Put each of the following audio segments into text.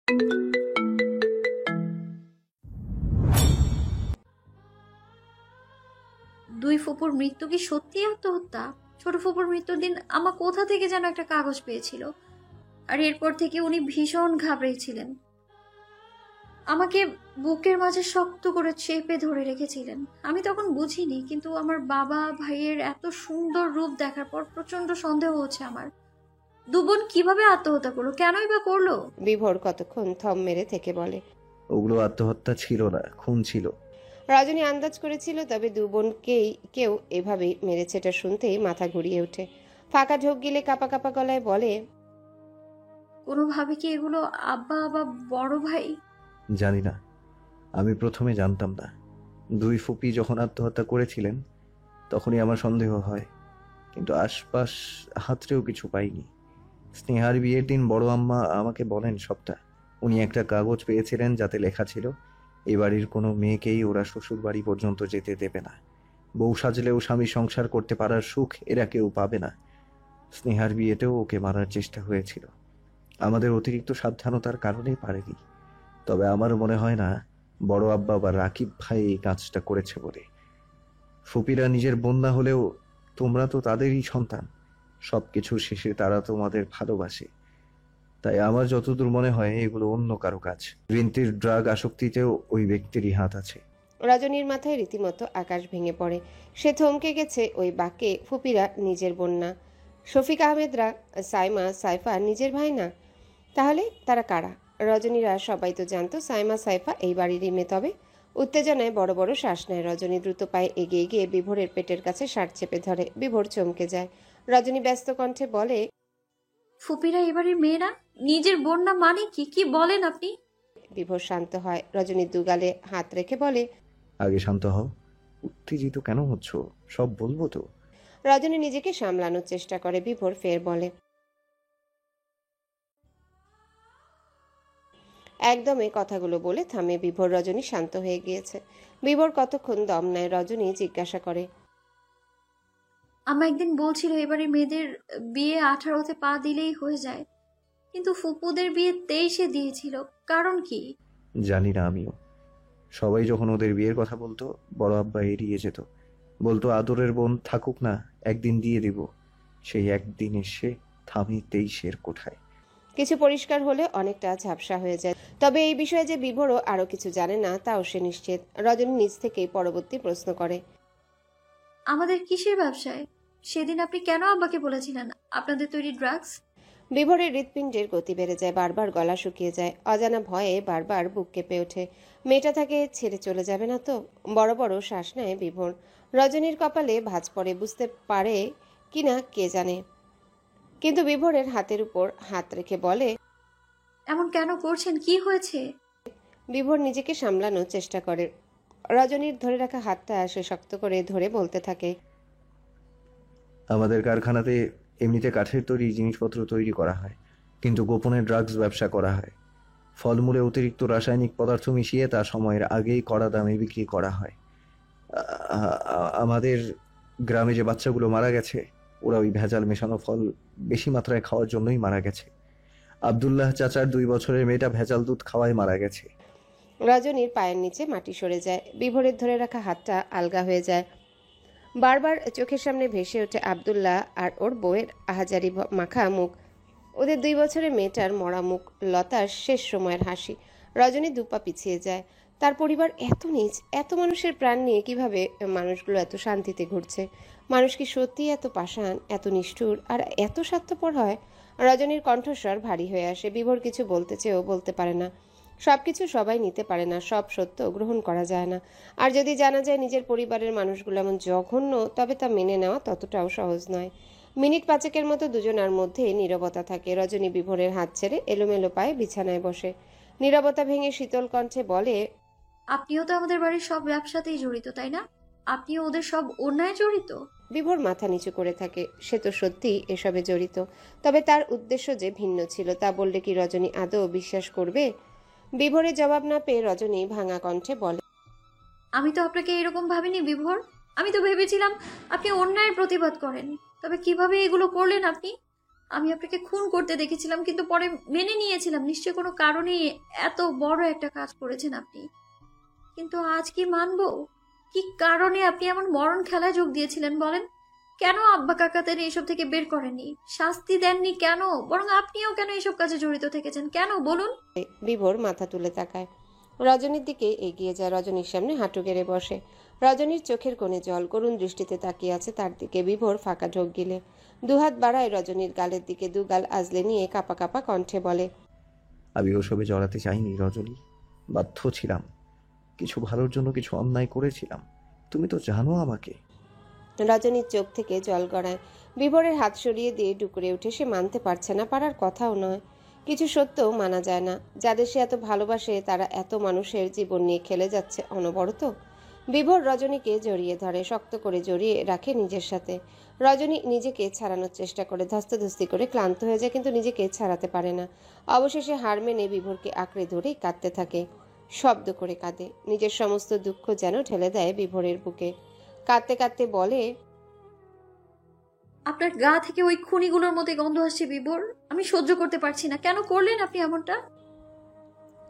দুই ফুপুর মৃত্যু কি সত্যি আত্মহত্যা? ছোট ফুপুর মৃত্যুর দিন আমা কোথা থেকে যেন একটা কাগজ পেয়েছিল, আর এরপর থেকে উনি ভীষণ ঘাবড়েছিলেন। আমাকে বুকের মাঝে শক্ত করে চেপে ধরে রেখেছিলেন। আমি তখন বুঝিনি, কিন্তু আমার বাবা ভাইয়ের এত সুন্দর রূপ দেখার পর প্রচন্ড সন্দেহ হচ্ছে আমার। দুবোন কিভাবে আত্মহত্যা করলো, কেনই বা করলো? বিভোর কতক্ষণ থম মেরে থেকে বলে, ওগুলো আত্মহত্যা ছিল না, খুন ছিল। রজনী আন্দাজ করেছিল, তবে দু বোনকেই কেউ এভাবেই মেরেছে এটা শুনতেই মাথা ঘুরিয়ে ওঠে। ফাঁকা ঢোক গিলে কাপা কাপা গলায় বলে, কোনোভাবে কি এগুলো আব্বা বা বড় ভাই? জানি না, আমি প্রথমে জানতাম না। দুই ফুপি যখন আত্মহত্যা করেছিলেন তখনই আমার সন্দেহ হয়, কিন্তু আশপাশ হাতড়েও কিছু পাইনি। স্নেহার বিয়ের দিন বড় আম্মা আমাকে বলেন সবটা। উনি একটা কাগজ পেয়েছিলেন যাতে লেখা ছিল, এ বাড়ির কোনো মেয়েকেই ওরা শ্বশুর বাড়ি পর্যন্ত যেতে দেবে না। বউ সাজলেও স্বামী সংসার করতে পারার সুখ এরা কেউ পাবে না। স্নেহার বিয়েতেও ওকে মারার চেষ্টা হয়েছিল, আমাদের অতিরিক্ত সাবধানতার কারণেই পারেনি। তবে আমার মনে হয় না বড় আব্বা বা রাকিব ভাই এই কাজটা করেছে বলে। ফুপিরা নিজের বোন না হলেও তোমরা তো তাদেরই সন্তান। সবকিছুর শেষে তারা তোমাদের ভালোবাসে। তাই আমার যতদূর মনে হয় এগুলো অন্য কারো কাজ। রিন্তির ড্রাগ আসক্তিতেও ওই ব্যক্তিরই হাত আছে। রজনীর মাথায় রীতিমতো আকাশ ভেঙে পড়ে। সে থমকে গেছে ওই বাক্যে। ফুপিরা নিজের বোন না, শফিক আহমেদরা, সাইমা সাইফা নিজের ভাই না, তাহলে তারা কারা? রজনীরা সবাই তো জানতো সাইমা সাইফা এই বাড়িরই মেয়ে। তবে উত্তেজনায় বড় বড় শ্বাস নেয় রজনী। দ্রুত পায়ে এগিয়ে গিয়ে বিভোরের পেটের কাছে শার্ট চেপে ধরে। বিভোর চমকে যায়। রজনী ব্যস্ত কণ্ঠে বলে, ফুপিরা এবারের মেয়েরা নিজের বোন না মানে কি? কি বলেন আপনি? বিভোর শান্ত হয়। রজনীর দুগালে হাত রেখে বলে, আগে শান্ত হও, উত্তেজিত কেন হচ্ছ? সব বলবো তো। রজনী নিজেকে সামলানোর চেষ্টা করে। বিভোর ফের বলে, একদমই কথাগুলো বলে থামে বিভোর। রজনী শান্ত হয়ে গিয়েছে। বিভোর কতক্ষণ দম নেয়। রজনী জিজ্ঞাসা করে, আমা একদিন বলছিল এবারে মেয়েদের বিয়ে 18-তে পা দিলেই হয়ে যায়, কিন্তু ফুপুদের বিয়ে 23-এ দিয়েছিল। কারণ কি? জানি না আমিও। সবাই যখন ওদের বিয়ের কথা বলতো বড় আব্বা এড়িয়ে যেত, বলতো আদরের বোন থাকুক না, একদিন দিয়ে দিব। সেই একদিন এসে থামি 23-এর কোঠায়। কিছু পরিষ্কার হলে অনেকটা ঝাপসা হয়ে যায়। তবে এই বিষয়ে যে বিভোরও আরো কিছু জানে না তাও সে নিশ্চিত। রজনী নিজ থেকেই পরবর্তী প্রশ্ন করে, আমাদের কিসের ব্যবসায়? সেদিন আপনি কেন আব্বাকে বলেছিলেন আপনাদের তৈরি ড্রাগস? বিভোরের হৃৎপিণ্ডের গতি বেড়ে যায়। বারবার গলা শুকিয়ে যায়। অজানা ভয়ে বারবার বুক কেঁপে ওঠে। মেয়েটা তাকে ছেড়ে চলে যাবে না তো? বড় বড় শ্বাস নেয় বিভোর। রজনীর কপালে ভাঁজ পড়ে। বুঝতে পারে কিনা কে জানে, কিন্তু বিভোরের হাতের উপর হাত রেখে বলে, এমন কেন করছেন? কি হয়েছে? বিভোর নিজেকে সামলানোর চেষ্টা করে। রজনীর ধরে রাখা হাতটা সে শক্ত করে ধরে বলতে থাকে, আমাদের কারখানাতে এমনিতে কাঠের তৈরি জিনিসপত্র তৈরি করা হয়, কিন্তু গোপনে ড্রাগস ব্যবসা করা হয়। ফলমূলে অতিরিক্ত রাসায়নিক পদার্থ মিশিয়ে তা সময়ের আগেই কড়া দামে বিক্রি করা হয়। আমাদের গ্রামে যে বাচ্চাগুলো মারা গেছে ওরা ওই ভেজাল মেশানো ফল বেশি মাত্রায় খাওয়ার জন্যই মারা গেছে। আব্দুল্লাহ চাচার 2 বছরের মেয়েটা ভেজাল দুধ খাওয়ায় মারা গেছে। রজনীর পায়ের নিচে মাটি সরে যায়। বিভোরের ধরে রাখা হাতটা আলগা হয়ে যায়। বারবার চোখের সামনে ভেসে ওঠে আব্দুল্লাহ আর ওর বউয়ের আহাজারি মাখা মুখ, ওদের 2 বছরের মেয়েটার মরা মুখ, লতার শেষ সময়ের হাসি। রজনী দুপা পিছিয়ে যায়। তার পরিবার এত নীচ, এত মানুষের প্রাণ নিয়ে কিভাবে মানুষগুলো এত শান্তিতে ঘুরছে? মানুষ কি সত্যি এত পাষাণ, এত নিষ্ঠুর আর এত স্বার্থপর হয়? রজনীর কণ্ঠস্বর ভারী হয়ে আসে। বিভোর কিছু বলতে চেয়েও বলতে পারে না। সবকিছু সবাই নিতে পারে না, সব সত্য গ্রহণ করা যায় না। আর যদি জানা যায় নিজের পরিবারের মানুষগুলো এমন জঘন্য, তবে তা মেনে নেওয়া ততটাও সহজ নয়। মিনিট 5 মতো দুজনার মধ্যে নীরবতা থাকে। রজনী বিভোরের হাত ছেড়ে এলোমেলো পায়ে বিছানায় বসে। নীরবতা ভেঙে শীতল কণ্ঠে বলে, আপনিও তো আমাদের বাড়ির সব ব্যবসাতেই জড়িত, তাই না? আপনিও ওদের সব অন্যায় জড়িত? বিভোর মাথা নিচু করে থাকে। সে তো সত্যিই এসবে জড়িত, তবে তার উদ্দেশ্য যে ভিন্ন ছিল তা বললে কি রজনী আদৌ বিশ্বাস করবে? বিভোরের জবাব না পেয়ে রজনী ভাঙা কণ্ঠে বলে, আমি তো আপনাকে এরকম ভাবিনি বিভোর। আমি তো ভেবেছিলাম আপনি অন্যায়ের প্রতিবাদ করেন। তবে কিভাবে এগুলো করলেন আপনি? আমি আপনাকে খুন করতে দেখেছিলাম, কিন্তু পরে মেনে নিয়েছিলাম। নিশ্চয়ই কোনো কারণে এত বড় একটা কাজ করেছেন আপনি। কিন্তু আজ কি মানবো? কি কারণে আপনি এমন মরণ খেলায় যোগ দিয়েছিলেন বলেন? কেন আব্বা কাকাদের এসব থেকে বের করেননি, শাস্তি দেননি কেন? বরং আপনিও কেন এসব কাজে জড়িত থেকেছেন, কেন বলুন? বিভোর মাথা তুলে তাকায়। রজনীর দিকে এগিয়ে যায়, রজনীর সামনে হাঁটু গেড়ে বসে। রজনীর চোখের কোণে জল, করুণ দৃষ্টিতে তাকিয়ে আছে তার দিকে। বিভোর ফাঁকা ঢোক গিলে দুহাত বাড়ায় রজনীর গালের দিকে, দু গাল আজলে নিয়ে কাপা কাপা কণ্ঠে বলে, আমি ওসবে জড়াতে চাইনি রজনী, বাধ্য ছিলাম। কিছু ভালোর জন্য কিছু অন্যায় করেছিলাম, তুমি তো জানো আমাকে। রজনীর চোখ থেকে জল গড়ায়। বিভোরের হাত সরিয়ে দিয়ে ডুকরে উঠে। সে মানতে পারছে না, পারার কথাও নয়। কিছু সত্যও মানা যায় না। যাদের সে এত ভালোবাসে তারা এত মানুষের জীবন নিয়ে খেলে যাচ্ছে অনবরত। বিভোর রজনীকে জড়িয়ে ধরে, শক্ত করে জড়িয়ে রাখে নিজের সাথে। রজনী নিজেকে ছাড়ানোর চেষ্টা করে, ধস্তাধস্তি করে ক্লান্ত হয়ে যায়, কিন্তু নিজেকে ছাড়াতে পারে না। অবশেষে হার মেনে বিভোরকে আঁকড়ে ধরেই কাঁদতে থাকে। শব্দ করে কাঁদে, নিজের সমস্ত দুঃখ যেন ঢেলে দেয় বিভোরের বুকে। কাঁদতে কাঁদতে বলে, আপনার গা থেকে ওই খুনিগুলোর মধ্যে গন্ধ আসছে বিবর। আমি সহ্য করতে পারছি না। কেন করলেন আপনি এমনটা?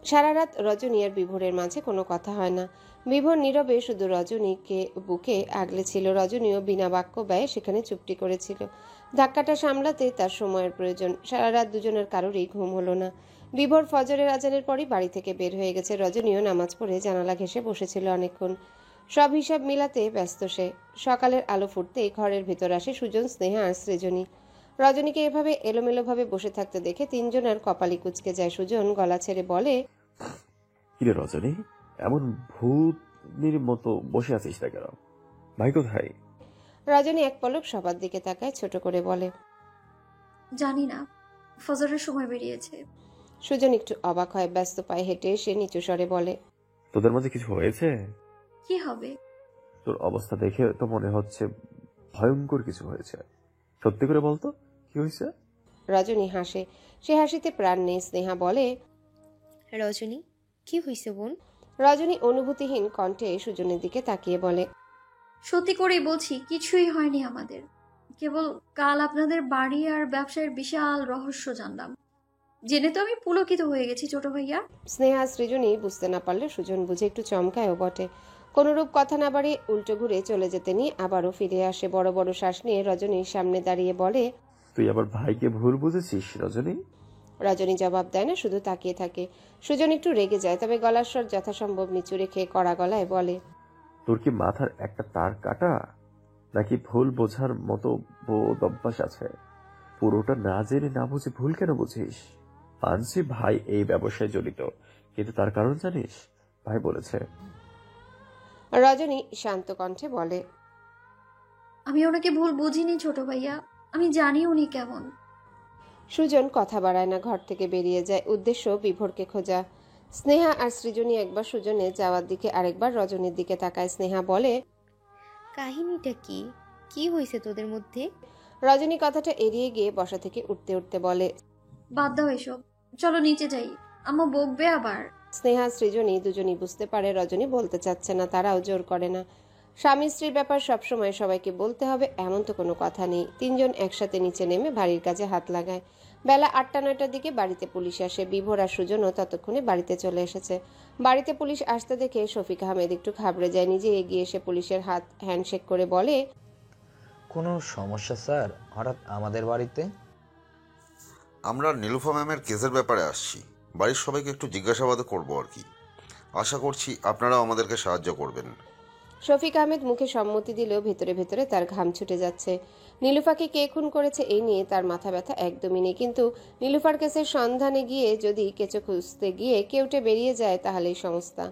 সারা রাত রজনী আর বিভোরের মাঝে কোনো কথা হয় না। বিভোর নীরবে শুধু রজনীকে বুকে আগলে ছিল। রজনীও বিনা বাক্য ব্যয়ে সেখানে চুপটি করেছিল। ধাক্কাটা সামলাতে তার সময়ের প্রয়োজন। সারা রাত দুজনের কারোরই ঘুম হলো না। বিভোর ফজরের আজানের পরই বাড়ি থেকে বের হয়ে গেছে। রজনীও নামাজ পড়ে জানালা ঘেঁষে বসেছিল অনেকক্ষণ। সব হিসাব মিলাতে ব্যস্ত সে। সকালের আলো ফুটতেই ঘরের ভেতর আসে সুজন, স্নেহা আর সৃজনী। রজনীকে এভাবে এলোমেলোভাবে বসে থাকতে দেখে তিনজনের কপালি কুঁচকে যায়। সুজন গলা ছেড়ে বলে, কিরে রজনী, এমন ভূতনির মতো বসে আছিস না কেন? ভাই কোথায়? রজনী এক পলক সবার দিকে তাকায়, ছোট করে বলে, জানি না, ফজরের সময় বেরিয়েছে। সুজন একটু অবাক হয়। ব্যস্ত পায়ে হেঁটে এসে নিচু স্বরে বলে, তোদের মধ্যে কিছু হয়েছে? কি হবে? তোর অবস্থা দেখে তো মনে হচ্ছে ভয়ঙ্কর কিছু হয়েছে। সত্যি করে বলতো, কি হয়েছে? রজনী হাসে। সে হাসিতে প্রাণ নেই। স্নেহা বলে, রজনী, কি হইছে বোন? রজনী অনুভূতিহীন কণ্ঠে সুজনের দিকে তাকিয়ে বলে, সত্যি করেই বলছি, কিছুই হয়নি আমাদের। কেবল কাল আপনাদের বাড়ি আর ব্যবসায়ের বিশাল রহস্য জানলাম। জেনে তো আমি পুলকিত হয়ে গেছি ছোট ভাইয়া। স্নেহা সৃজনী বুঝতে না পারলে সুজন বুঝে একটু চমকায়ও বটে। কোনরূপ কথা না বাড়িয়ে উল্টো ঘুরে চলে যেতে নিয়ে আবারও ফিরে আসে। বড় বড় শ্বাস নিয়ে রজনীর সামনে দাঁড়িয়ে বলে, তুই আবার ভাইকে ভুল বুঝেছিস রজনী? রজনী জবাব দেয় না, শুধু তাকিয়ে থাকে। সুজন একটু রেগে যায়, তবে গলার স্বর যথাসম্ভব নিচু রেখে কড়া গলায় বলে, তোর কি মাথার একটা তার কাটা, নাকি ভুল বোঝার মতো বোধ অভ্যাস আছে? পুরোটা না জেনে না বুঝে ভুল কেন বুঝিস? মানছি ভাই এই ব্যবসায় জড়িত, কিন্তু তার কারণ জানিস? ভাই বলেছে। রজনী শান্ত কণ্ঠে বলে, আমি ওনাকে ভুল বুঝিনি ছোট ভাইয়া, আমি জানি উনি কেমন। সুজন কথা বাড়ায় না, ঘর থেকে বেরিয়ে যায়। উদ্দেশ্য বিভোরকে খোঁজা। স্নেহা আর সৃজনী একবার সুজনের যাওয়ার দিকে, আরেকবার রজনীর দিকে তাকায়। স্নেহা বলে, কাহিনীটা কি? কি হয়েছে তোদের মধ্যে? রজনী কথাটা এড়িয়ে গিয়ে বসা থেকে উঠতে উঠতে বলে, বাদ দাও এসব, চলো নিচে যাই, আম্মা বকবে আবার। স্নেহা সৃজনী দুজনই বুঝতে পারে রজনী বলতে চাচ্ছে না, তারাও জোর করে না। স্বামী স্ত্রীর ব্যাপার সবসময় সবাইকে বলতে হবে এমন তো কোনো কথা নেই। তিনজন একসাথে নিচে নেমে বাড়ির কাজে হাত লাগায়। বেলা 8টা-9টার দিকে বাড়িতে পুলিশ আসে। বিভোর আর সুজনও ততক্ষণে বাড়িতে চলে এসেছে। বাড়িতে পুলিশ আসতে দেখে শফিক আহমেদ একটু ঘাবড়ে যায়। নিজে এগিয়ে এসে পুলিশের হাত হ্যান্ডশেক করে বলে, কোনো সমস্যা স্যার হঠাৎ আমাদের বাড়িতে? আমরা নীলুফা ম্যামের কেসের ব্যাপারে আসছি। বাড়ির সবাইকে একটু জিজ্ঞাসাবাদ করবো আর কি। আশা করছি আপনারাও আমাদেরকে সাহায্য করবেন। শফিক আহমেদ মুখে সম্মতি দিলেও ভেতরে ভেতরে তার ঘাম ছুটে যাচ্ছে। নীলুফাকে কে খুন করেছে এই নিয়ে তার মাথা ব্যথা একদমই নেই, কিন্তু নীলুফার কেসের সন্ধানে গিয়ে যদি কেঁচো খুঁজতে গিয়ে কেউটে বেরিয়ে যায় তাহলেই সমস্যা।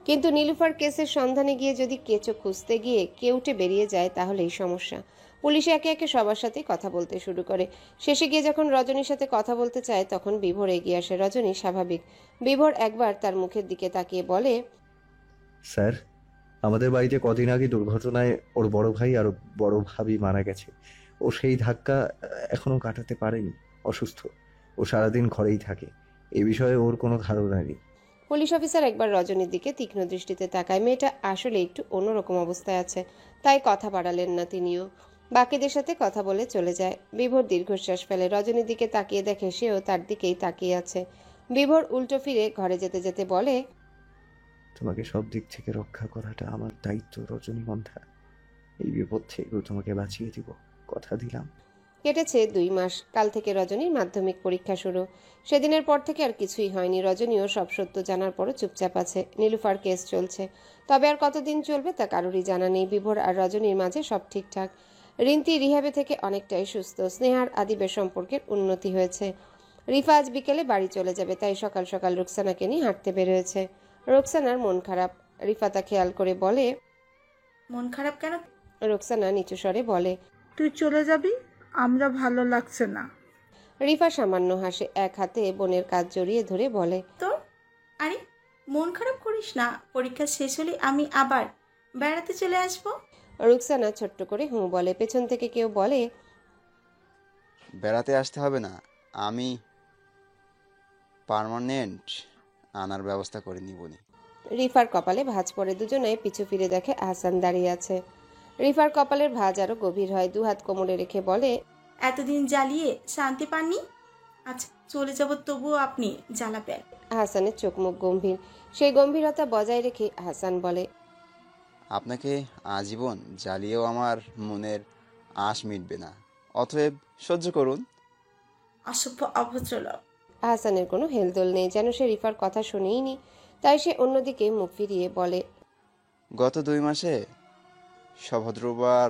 কিন্তু নীলুফার কেসের সন্ধানে গিয়ে যদি কেঁচো খুঁজতে গিয়ে কেউটে বেরিয়ে যায় তাহলেই সমস্যা। পুলিশ একে একে সবার সাথে কথা বলতে শুরু করে। শেষে গিয়ে যখন রজনীর সাথে কথা বলতে চায় তখন বিভোর এগিয়ে আসে। রজনী স্বাভাবিক। বিভোর একবার তার মুখের দিকে তাকিয়ে বলে, স্যার, আমাদের বাড়িতে কদিন আগে দুর্ঘটনায় ওর বড় ভাই আর বড় ভাবি মারা গেছে। ও সেই ধাক্কা এখনো কাটাতে পারেনি, অসুস্থ। ও সারাদিন ঘরেই থাকে। এ বিষয়ে ওর কোনো ধারণা নেই। পুলিশ অফিসার একবার রজনীর দিকে তীক্ষ্ণ দৃষ্টিতে তাকায়। মেয়েটা আসলে একটু অন্যরকম অবস্থায় আছে, তাই কথা বাড়ালেন না তিনিও। বাকিদের সাথে কথা বলে চলে যায়। বিভোর দীর্ঘশ্বাস ফেলে। রজনীর দিকে তাকিয়ে দেখে সেও তার দিকেই তাকিয়ে আছে। বিভোর উল্টো ফিরে ঘরে যেতে যেতে বলে, তোমাকে সব দিক থেকে রক্ষা করাটা আমার দায়িত্ব রজনীগন্ধা। এই বিপদ থেকেও তোমাকে বাঁচিয়ে দিব, কথা দিলাম। কেটেছে 2 মাস। কাল থেকে রজনীর মাধ্যমিক পরীক্ষা শুরু। সেদিনের পর থেকে আর কিছুই হয়নি। রজনীও সব সত্য জানার পরও চুপচাপ আছে। নীলুফার কেস চলছে, তবে আর কতদিন চলবে তা কারোরই জানা নেই। বিভোর আর রজনীর মাঝে সব ঠিকঠাক। রিন্তি রিহাবে থেকে অনেকটাই সুস্থ। স্নেহার আদিবের সম্পর্কের উন্নতি হয়েছে। রিফা আজ বিকেলে বাড়ি চলে যাবে, তাই সকাল সকাল রুকসানাকে নিয়ে হাঁটতে বের হয়েছে। রুকসানার মন খারাপ। রিফা তা খেয়াল করে বলে, মন খারাপ কেন? রুকসানা নিচু স্বরে বলে, তুই চলে যাবি, আমরা ভালো লাগছে না। রিফা সামান্য হাসে, এক হাতে বোনের কাজ জড়িয়ে ধরে বলে, তোর আরে মন খারাপ করিস না, পরীক্ষা শেষ হলে আমি আবার বেড়াতে চলে আসবো। রুকসানা ছোট্ট করে হুঁ বলে। পেছন থেকে কেউ বলে, বেড়াতে আসতে হবে না, আমি পার্মানেন্ট আনার ব্যবস্থা করে নিবনি। রিফার কপালে ভাঁজ পড়ে। দুজনে পিছু ফিরে দেখে আহসান দাঁড়িয়ে আছে। রিফার কপালের ভাঁজ আরো গভীর হয়। দুহাত কোমরে রেখে বলে, এতদিন জ্বালিয়ে শান্তি পাননি, আচ্ছা চলে যাব তবুও আপনি জ্বালাবেন। আহসানের চোখ মুখ গম্ভীর। সেই গম্ভীরতা বজায় রেখে আহসান বলে, আপনাকে আজীবন জ্বালিয়েও আমার মনের আশ মিটবে না, অতএব সহ্য করুন। অসভ্য অভদ্রলোক। আহসানের কোনো হেলদোল নেই, যেন সে রিফার কথা শুনেইনি। তাই সে অন্যদিকে মুখ ফিরিয়ে বলে, গত 2 মাসে সভদ্রবার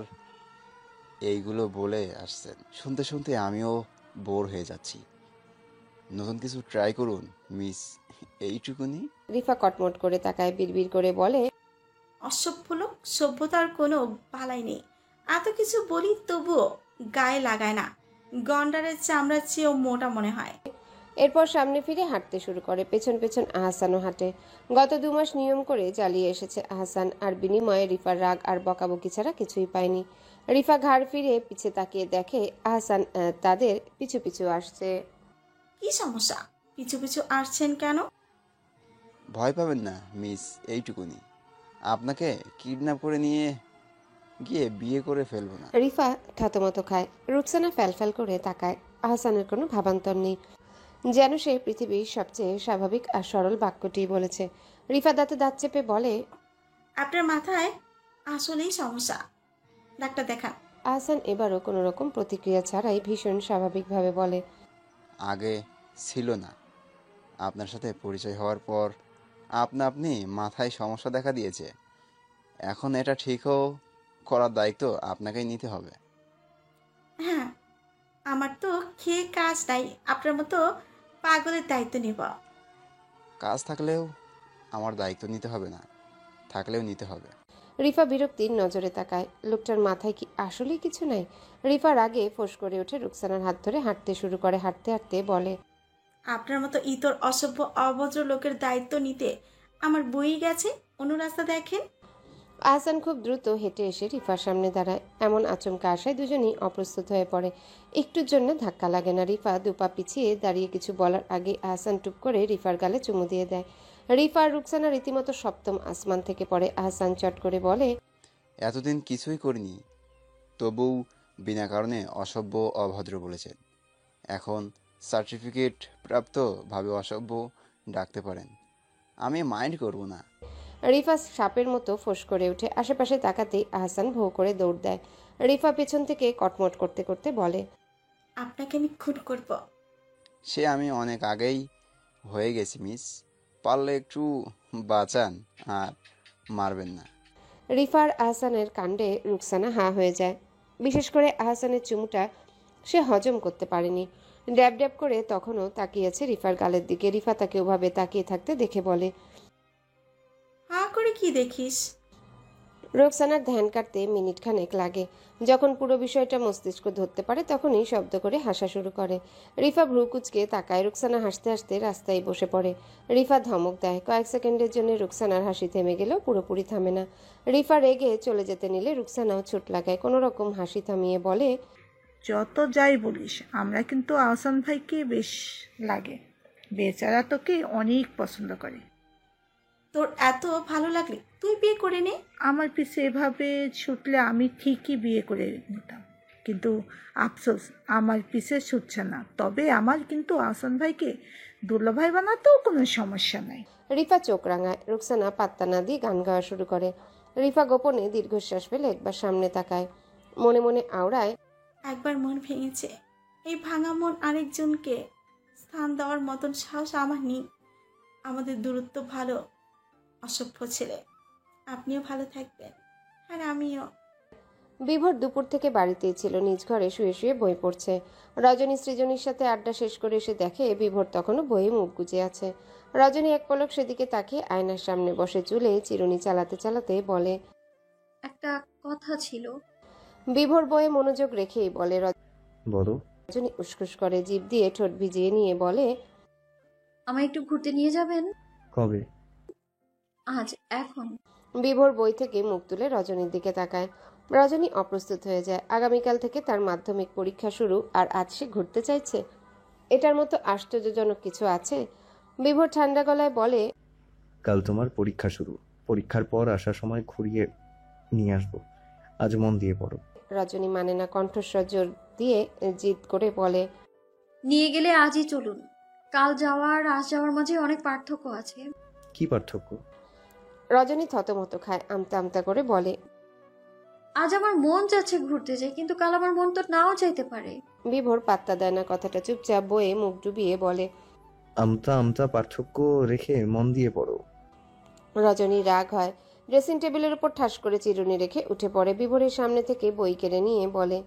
এইগুলো বলে আসছেন, শুনতে শুনতে আমিও বোর হয়ে যাচ্ছি। নতুন কিছু ট্রাই করুন মিস, এইটুকুনি। রিফা কটমট করে তাকায়, বিড়বিড় করে বলে, অসভ্য লোক, সভ্যতার কোনো বালাই নেই। এত কিছু বলি তবুও গায়ে লাগায় না, গন্ডারের চামড়ার চেয়েও মোটা মনে হয়। এরপর সামনে ফিরে হাঁটতে শুরু করে। পেছন পেছন আহসানও হাঁটে। গত 2 মাস নিয়ম করে চালিয়ে এসেছে আহসান, আর বিনিময়ে রিফার রাগ আর বকাবকি ছাড়া কিছুই পায়নি। রিফা ঘাড় ফিরে পিছে তাকিয়ে দেখে আহসান তাদের পিছু পিছু আসছে। কি সমস্যা, পিছু পিছু আসছেন কেন? ভয় পাবেন না মিস, এইটুকুনি। আপনাকে কিডন্যাপ করে নিয়ে গিয়ে বিয়ে করে ফেলবো না। রিফা থতমত খায়। রুকসানা ফ্যালফ্যাল করে তাকায়। আহসানের কোনো ভাবান্তর নেই, যেন সে পৃথিবীর সবচেয়ে স্বাভাবিক আর সরল বাক্যটি বলেছে। রিফা দাঁতে দাঁত চেপে বলে, আপনার মাথায় আসলেই সমস্যা, ডাক্তার দেখান। আহসান এবারও কোনো রকম প্রতিক্রিয়া ছাড়াই ভীষণ স্বাভাবিকভাবে বলে, আগে ছিল না, আপনার সাথে পরিচয় হওয়ার পর আপনা আপনি মাথায় সমস্যা দেখা দিয়েছে। এখন এটা ঠিকও করার দায়িত্ব আপনাকেই নিতে হবে। হ্যাঁ, আমার তো খেয়ে কাজ নাই, আপনার মতো পাগলের দায়িত্ব নিব। কাজ থাকলেও আমার দায়িত্ব নিতে হবে না, থাকলেও নিতে হবে। রিফা বিরক্তির নজরে তাকায়। লোকটার মাথায় কি আসলেই কিছু নাই? রিফার আগে ফোঁস করে ওঠে। রুকসানার হাত ধরে হাঁটতে শুরু করে। হাঁটতে হাঁটতে বলে, আপনার মতো ইতর অসভ্য অভদ্র লোকের দায়িত্ব নিতে আমার বই গেছে, অন্য রাস্তা দেখেন। আহসান খুব দ্রুত হেঁটে এসে রিফার সামনে দাঁড়ায়। এমন আচমকা আসায় দুজনেই অপ্রস্তুত হয়ে পড়ে। একটুর জন্য ধাক্কা লাগে না। রিফা 2 পা পিছিয়ে দাঁড়িয়ে কিছু বলার আগে আহসান টুপ করে রিফার গালে চুমু দিয়ে দেয়। রিফা আর রুকসানা রীতিমতো সপ্তম আসমান থেকে পড়ে। আহসান চট করে বলে, এতদিন কিছুই করিনি, তবু বিনা কারণে অসভ্য অভদ্র বলেছেন। এখন সার্টিফিকেট প্রাপ্ত ভাবে অসভ্য ডাকতে পারেন, আমি মাইন্ড করব না। রিফা সাপের মতো ফোঁস করে ওঠে। আশেপাশে তাকাতেই আহসান ভৌ করে দৌড় দেয়। রিফা পেছন থেকে কটমট করতে করতে বলে, আপনাকে আমি খুন করব। সে আমি অনেক আগেই হয়ে গেছি মিস, পারলে একটু বাঁচান আর মারবেন না। রিফার আহসানের কাণ্ডে রুকসানা হাঁ হয়ে যায়। বিশেষ করে আহসানের চুমুটা সে হজম করতে পারেনি। ড্যাব ড্যাব করে তখনও তাকিয়েছে রিফার গালের দিকে। রিফা তাকে ওভাবে তাকিয়ে থাকতে দেখে বলে, হা করে কি দেখিস? রুকসানার ধ্যান কাটতে মিনিট খানেক লাগে। যখন পুরো বিষয়টা মস্তিষ্ক ধরতে পারে তখনই শব্দ করে হাসা শুরু করে। রিফা ভ্রু কুঁচকে তাকায়। রুকসানা হাসতে হাসতে রাস্তায় বসে পড়ে। রিফা ধমক দেয়। কয়েক সেকেন্ডের জন্য রুকসানার হাসি থেমে গেলেও পুরোপুরি থামে না। রিফা রেগে চলে যেতে নিলে রুকসানাও ছুট লাগায়। কোনো রকম হাসি থামিয়ে বলে, যত যাই বলিস, আমরা কিন্তু আহসান ভাইকে বেশ লাগে। বেচারা তোকে অনেক পছন্দ করে। তোর এত ভালো লাগলে তুই বিয়ে করে নে। আমার পিছে এভাবে ছুটলে আমি ঠিকই বিয়ে করে নিতাম। কিন্তু আফসোস আমার পিছে ছুটছে না। তবে আমার কিন্তু আহসান ভাইকে দুলাভাই বানাতেও কোনো সমস্যা নাই। রিফা চোখ রাঙায়। রুকসানা পাত্তা না দিয়ে গান গাওয়া শুরু করে। রিফা গোপনে দীর্ঘশ্বাস ফেলে একবার সামনে তাকায়, মনে মনে আওড়ায়, একবার মন ভেঙেছে, এই ভাঙা মন আরেকজনকে স্থান দেওয়ার মতন সাহস আমার নেই। আমাদের দূরত্ব ভালো, অসভ্য ছেলে। আপনিও ভালো থাকবেন, আর আমিও। বিভোর দুপুর থেকে বাড়িতেই ছিল, নিজ ঘরে শুয়ে শুয়ে বই পড়ছে। রজনী সৃজনীর সাথে আড্ডা শেষ করে এসে দেখে বিভোর তখনও বইয়ে মুখ গুজে আছে। রজনী এক পলক সেদিকে তাকিয়ে আয়নার সামনে বসে চুলে চিরুনি চালাতে চালাতে বলে, একটা কথা ছিল। বিভোর বইয়ে মনোযোগ রেখেই বলে। বলো। রজনী উসখুস করে জিভ দিয়ে ঠোঁট ভিজিয়ে নিয়ে বলে, আমায় একটু ঘুরতে নিয়ে যাবেন? কবে? আজ, এখন। বিভোর বই থেকে মুখ তুলে রজনীর দিকে তাকায়। রজনী অপ্রস্তুত হয়ে যায়। আগামীকাল থেকে তার মাধ্যমিক পরীক্ষা শুরু, আর আজ সে ঘুরতে চাইছে? এটার মতো আশ্চর্যজনক কিছু আছে? বিভোর ঠান্ডা গলায় বলে, কাল তোমার পরীক্ষা শুরু, পরীক্ষার পর আসার সময় ঘুরিয়ে নিয়ে আসবো। আজ মন দিয়ে পড়ো। রজনী মানে না, কণ্ঠস্বর জোর দিয়ে জিদ করে বলে, নিয়ে গেলে আজই চলুন। কাল যাওয়া আর আজ যাওয়ার মাঝে অনেক পার্থক্য আছে। কি পার্থক্য? রজনী থতমত খায়, আমতা আমতা করে বলে, আজ আমার মন চাচ্ছে ঘুরতে যাই, কিন্তু কাল আমার মন তো নাও চাইতে পারে। বিভোর পাত্তা দেয় না কথাটা, চুপচাপ বইয়ে মুখ ডুবিয়ে বলে, আমতা আমতা পার্থক্য রেখে মন দিয়ে পড়ো। রজনী রাগ হয়। ড্রেসিং টেবিলের উপর ঠাস করে চিরুনি রেখে উঠে পড়ে। বিভোরের সামনে থেকে বই কেড়ে নিয়ে বলে,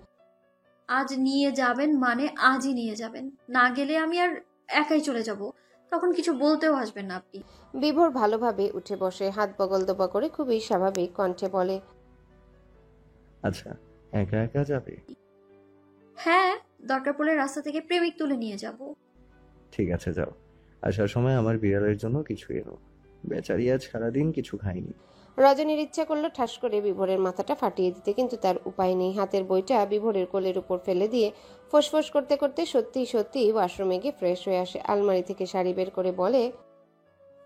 আজ নিয়ে যাবেন মানে আজই নিয়ে যাবেন, না গেলে আমি আর একাই চলে যাব, তখন কিছু বলতেও আসবেন না আপনি। বিভোর ভালোভাবে উঠে বসে, হাত বগল দোবা করে খুবই স্বাভাবিক কণ্ঠে বলে, আচ্ছা, একা একা যাবে? হ্যাঁ, দরকার পড়লে রাস্তা থেকে প্রেমিক তুলে নিয়ে যাব। ঠিক আছে, যাও। আসার সময় আমার বিড়ালের জন্য কিছু এনো, বেচারি আজ সারাদিন কিছু খাইনি। রজনীর ইচ্ছা করলো ঠাস করে বিভোরের মাথাটা ফাটিয়ে দিতে, কিন্তু তার উপায় নেই। হাতের বইটা বিভোরের কোলের উপর ফেলে দিয়ে ফোঁস করতে করতে সত্যি সত্যি ওয়াশরুমে গিয়ে ফ্রেশ হয়ে আসে। আলমারি থেকে শাড়ি বের করে বলে,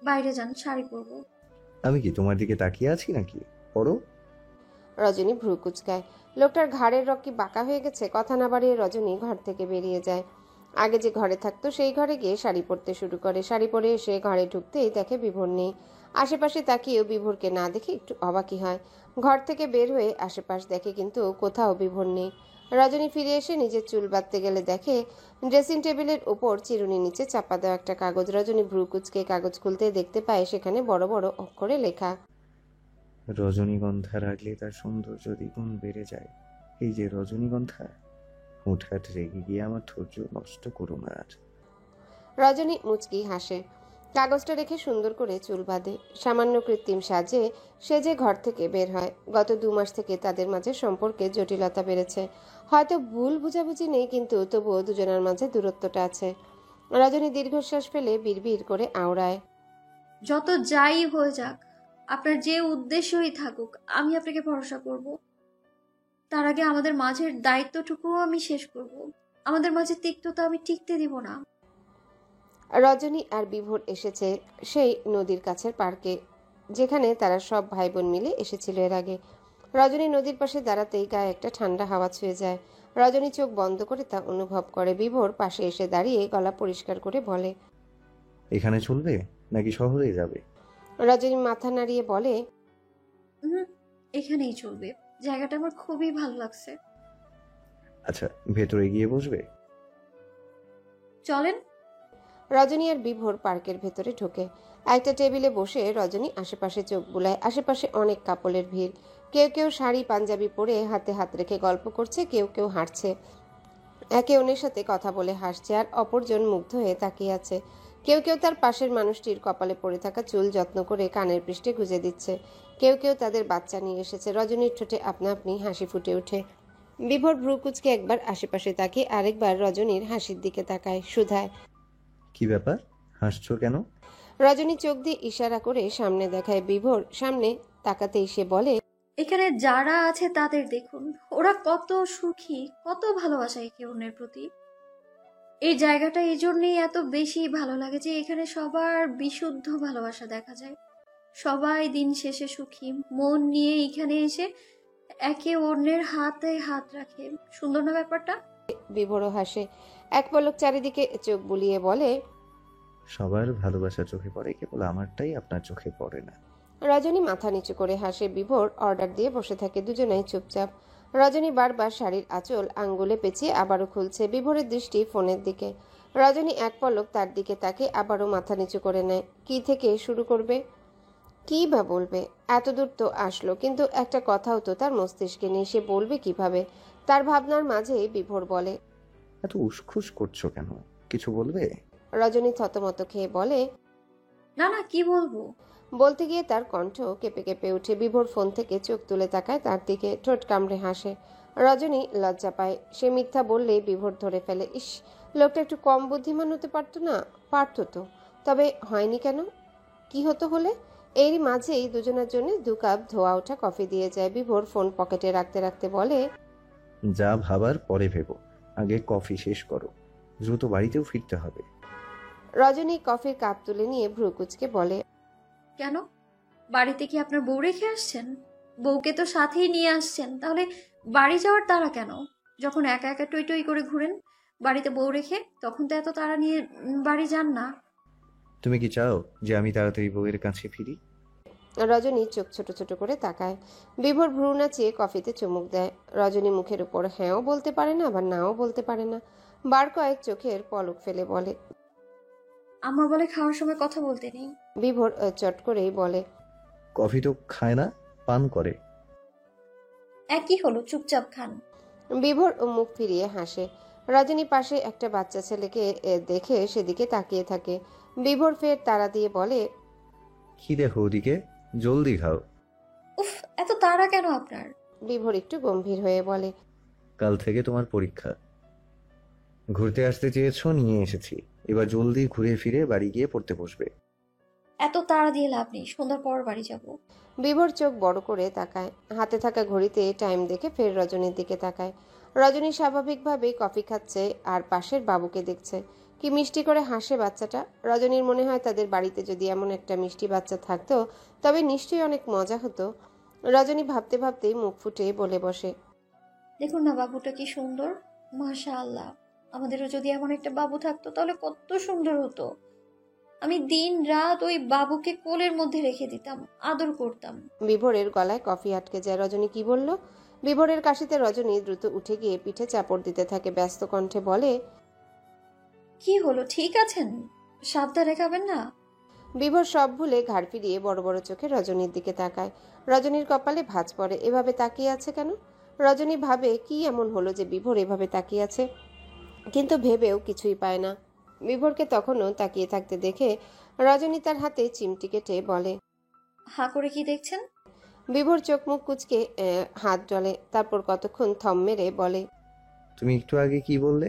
বাইরে যান, শাড়ি পরবো। আমি কি তোমার দিকে তাকিয়ে আছি নাকি? পড়ো। রজনী ভ্রু কুচকায়। লোকটার ঘাড়ের রক কি বাঁকা হয়ে গেছে? কথা না বাড়িয়ে রজনী ঘর থেকে বেরিয়ে যায়। আগে যে ঘরে থাকতো সেই ঘরে গিয়ে শাড়ি পরতে শুরু করে। শাড়ি পরে এসে ঘরে ঢুকতেই দেখে বিভোর নেই। আশেপাশে তাকিয়েও বিভোরকে না দেখে একটু অবাকই হয়। ঘর থেকে বের হয়ে আশেপাশ দেখে, কিন্তু কোথাও বিভোর নেই। রজনী ফিরে এসে নিজের চুল বাঁধতে গেলে দেখে ড্রেসিং টেবিলের ওপর চিরুনি নিচে চাপা দেওয়া একটা কাগজ। রজনী ভ্রু কুচকে কাগজ খুলতে দেখতে পায় সেখানে বড় বড় অক্ষরে লেখা, রজনীগন্ধা রাখলে তার সৌন্দর্য দ্বিগুণ বেড়ে যায়। এই যে রজনীগন্ধা, হুটহাট রেগে গিয়ে আমার ধৈর্য নষ্ট করো না আর। রজনী মুচকি হাসে। কাগজটা রেখে সুন্দর করে চুল বাঁধে। সামান্য কৃত্রিম সেজে ঘর থেকে বের হয়। গত 2 মাস থেকে তাদের মাঝে সম্পর্কে জটিলতা বেড়েছে। হয়তো ভুল বুঝাবুঝি নেই, কিন্তু তবুও দুজনের মাঝে দূরত্বটা আছে। রজনী দীর্ঘশ্বাস ফেলে বিড়বিড় করে আওড়ায়, যত যাই হয়ে যাক, আপনার যে উদ্দেশ্যই থাকুক, আমি আপনাকে ভরসা করব। তার আগে আমাদের মাঝের দায়িত্বটুকুও আমি শেষ করব। আমাদের মাঝে তিক্ততা আমি টিকতে দিব না। রজনী আর বিভোর এসেছে সেই নদীর কাছের পার্কে, যেখানে তারা সব ভাই বোন মিলে এসেছিল এর আগে। রজনী নদীর পাশে দাঁড়াতেই গায়ে একটা ঠান্ডা হাওয়া ছুঁয়ে যায়। রজনী চোখ বন্ধ করে তা অনুভব করে। বিভোর পাশে এসে দাঁড়িয়ে গলা পরিষ্কার করে বলে, এখানে চলবে নাকি শহরে যাবে? রজনী মাথা নাড়িয়ে বলে, এখানেই চলবে, জায়গাটা আমার খুবই ভালো লাগছে। আচ্ছা, ভেতরে গিয়ে বসবে? চলেন। রজনী আর বিভোর পার্কের ভেতরে ঢোকে। একটা টেবিলে বসে রজনী আশেপাশে চোখ বুলায়। আশেপাশে অনেক কাপলের ভিড়। কেউ কেউ শাড়ি পাঞ্জাবি পরে হাতে হাত রেখে গল্প করছে, কেউ কেউ হাঁটছে, একে অন্যের সাথে কথা বলে হাসছে, আর অপরজন মুগ্ধ হয়ে তাকিয়ে আছে। কেউ কেউ তার পাশের মানুষটির কপালে পড়ে থাকা চুল যত্ন করে কানের পৃষ্ঠে গুজে দিচ্ছে। কেউ কেউ তাদের বাচ্চা নিয়ে এসেছে। রজনীর ঠোঁটে আপনা আপনি হাসি ফুটে ওঠে। বিভোর ভ্রু কুচকে একবার আশেপাশে তাকিয়ে আরেকবার রজনীর হাসির দিকে তাকায়, শুধায়, কি ব্যাপার, হাসছো কেন? রজনী চোখ দিয়ে ইশারা করে সামনে দেখায়। বিভোর সামনে তাকাতেই সে বলে, এখানে যারা আছে তাদের দেখুন, ওরা কত সুখী, কত ভালোবাসা একে অন্যের প্রতি। এই জায়গাটা এই জন্যই এত বেশি ভালো লাগে যে এখানে সবার বিশুদ্ধ ভালোবাসা দেখা যায়। সবাই দিন শেষে সুখী মন নিয়ে এখানে এসে একে অন্যের হাতে হাত রাখে। সুন্দর না ব্যাপারটা? বিভোরও হাসে। এক পলক চারিদিকে চোখ বুলিয়ে বলে, সবার ভালোবাসা চোখে পড়ে, কেবল আমারটাই আপনার চোখে পড়ে না। রজনী মাথা নিচু করে হাসে। বিভোর অর্ডার দিয়ে বসে থাকে। দুজনেই চুপচাপ। রজনী বারবার শাড়ির আঁচল আঙ্গুলে পেঁচিয়ে আবারও খুলছে। বিভোরের দৃষ্টি ফোনের দিকে। রজনী এক পলক তার দিকে তাকে আবারও মাথা নিচু করে নেয়। কি থেকে শুরু করবে? কি বা বলবে? এত দূর তো আসলো, কিন্তু একটা কথাও তো তার মস্তিষ্কে নেই। সে বলবে কিভাবে? তার ভাবনার মাঝে বিভোর বলে, এত উসখুস করছো কেন? কিছু বলবে? রজনী থতমত খেয়ে বলে, না না, কি বলবো? বলতে গিয়ে তার কণ্ঠ কেঁপে কেঁপে ওঠে। বিভোর ফোন থেকে চোখ তুলে তাকায় তার দিকে, ঠোঁট কামড়ে হাসে। রজনী লজ্জা পায়। সে মিথ্যা বললে বিভোর ধরে ফেলে। ইস, লোকটা একটু কম বুদ্ধিমান হতে পারতো না? পারতো তো, তবে হয়নি কেন? কি হতো হলে? এরই মাঝেই দুজনের জন্য 2 কাপ ধোয়া ওঠা কফি দিয়ে যায়। বিভোর ফোন পকেটে রাখতে রাখতে বলে, যা ভাবার পরে ভেবো, আগে কফি শেষ করো, দ্রুত বাড়িতেও ফিরতে হবে। রজনী কফির কাপ তুলে নিয়ে ভ্রু কুঁচকে বলে, কেন? বাড়িতে কি আপনার বউ রেখে আসছেন? বউকে তো সাথেই নিয়ে আসছেন, তাহলে বাড়ি যাওয়ার তাড়া কেন? যখন একা একা টই টই করে ঘুরেন বাড়িতে বউ রেখে, তখন তো এত তাড়া নিয়ে বাড়ি যান না। তুমি কি চাও যে আমি তাড়াতাড়ি বউয়ের কাছে ফিরি? রজনী চোখ ছোট ছোট করে তাকায়। বিভোর ভ্রু নাচিয়ে কফিতে চুমুক দেয়। রজনী মুখের উপর হ্যাঁও বলতে পারে না, আবার নাও বলতে পারে না। বার কয়েক চোখের পলক ফেলে বলে, আম্মা বলে খাওয়ার সময় কথা বলতে নেই। বিভোর চট করেই বলে, কফি তো খায় না, পান করে। একই হলো, চুপচাপ খান। বিভোর মুখ ফিরিয়ে হাসে। রজনী পাশে একটা বাচ্চা ছেলেকে দেখে সেদিকে তাকিয়ে থাকে। বিভোর ফের তাড়া দিয়ে বলে, কি দেখো ওদিকে, জলদি খাও। উফ, এত তাড়া কেন আপনার? বিভোর একটু গম্ভীর হয়ে বলে, কাল থেকে তোমার পরীক্ষা, ঘুরতে আসতে চেয়েছো, নিয়ে এসেছি। এবার জলদি ঘুরে ফিরে বাড়ি গিয়ে পড়তে বসবে। এত তাড়া দিয়ে লাভ নেই, সন্ধ্যার পর বাড়ি যাব। বিভোর চোখ বড় করে তাকায়। হাতে থাকা ঘড়িতে টাইম দেখে ফের রজনীর দিকে তাকায়। রজনী স্বাভাবিকভাবেই কফি খাচ্ছে আর পাশের বাবুকে দেখছে। কি মিষ্টি করে হাসে বাচ্চাটা। রজনীর মনে হয় তাদের বাড়িতে যদি এমন একটা মিষ্টি বাচ্চা থাকতো তবে নিশ্চয়ই অনেক মজা হতো। রজনী ভাবতে ভাবতেই মুখ ফুটে বলে বসে, দেখুন না বাবুটা কি সুন্দর, মাশাআল্লাহ। আমাদেরও যদি এমন একটা বাবু থাকতো তাহলে কত সুন্দর হতো। আমি দিন রাত ওই বাবুকে কোলের মধ্যে রেখে দিতাম, আদর করতাম। বিভোরের গলায় কফি আটকে যায়। রজনী কি বলল? বিভোরের কাশিতে রজনী দ্রুত উঠে গিয়ে পিঠে চাপড় দিতে থাকে। ব্যস্ত কণ্ঠে বলে, কি হলো, ঠিক আছেন? সাবধানে খাবেন না। বিভোর সব ভুলে ঘাড় ফিরিয়ে বড় বড় চোখে রজনীর দিকে তাকায়। রজনীর কপালে ভাঁজ পড়ে। এভাবে তাকিয়ে আছে কেন? রজনী ভাবে কি এমন হলো যে বিভোর এভাবে তাকিয়ে আছে, কিন্তু ভেবেও কিছুই পায় না। বিভোরকে তখনও তাকিয়ে থাকতে দেখে রজনী তার হাতে চিমটি কেটে বলে, হাঁ করে কি দেখছেন? বিভোর চোখ মুখ কুঁচকে হাত ডলে। তারপর কতক্ষণ থম মেরে বলে, তুমি একটু আগে কি বললে?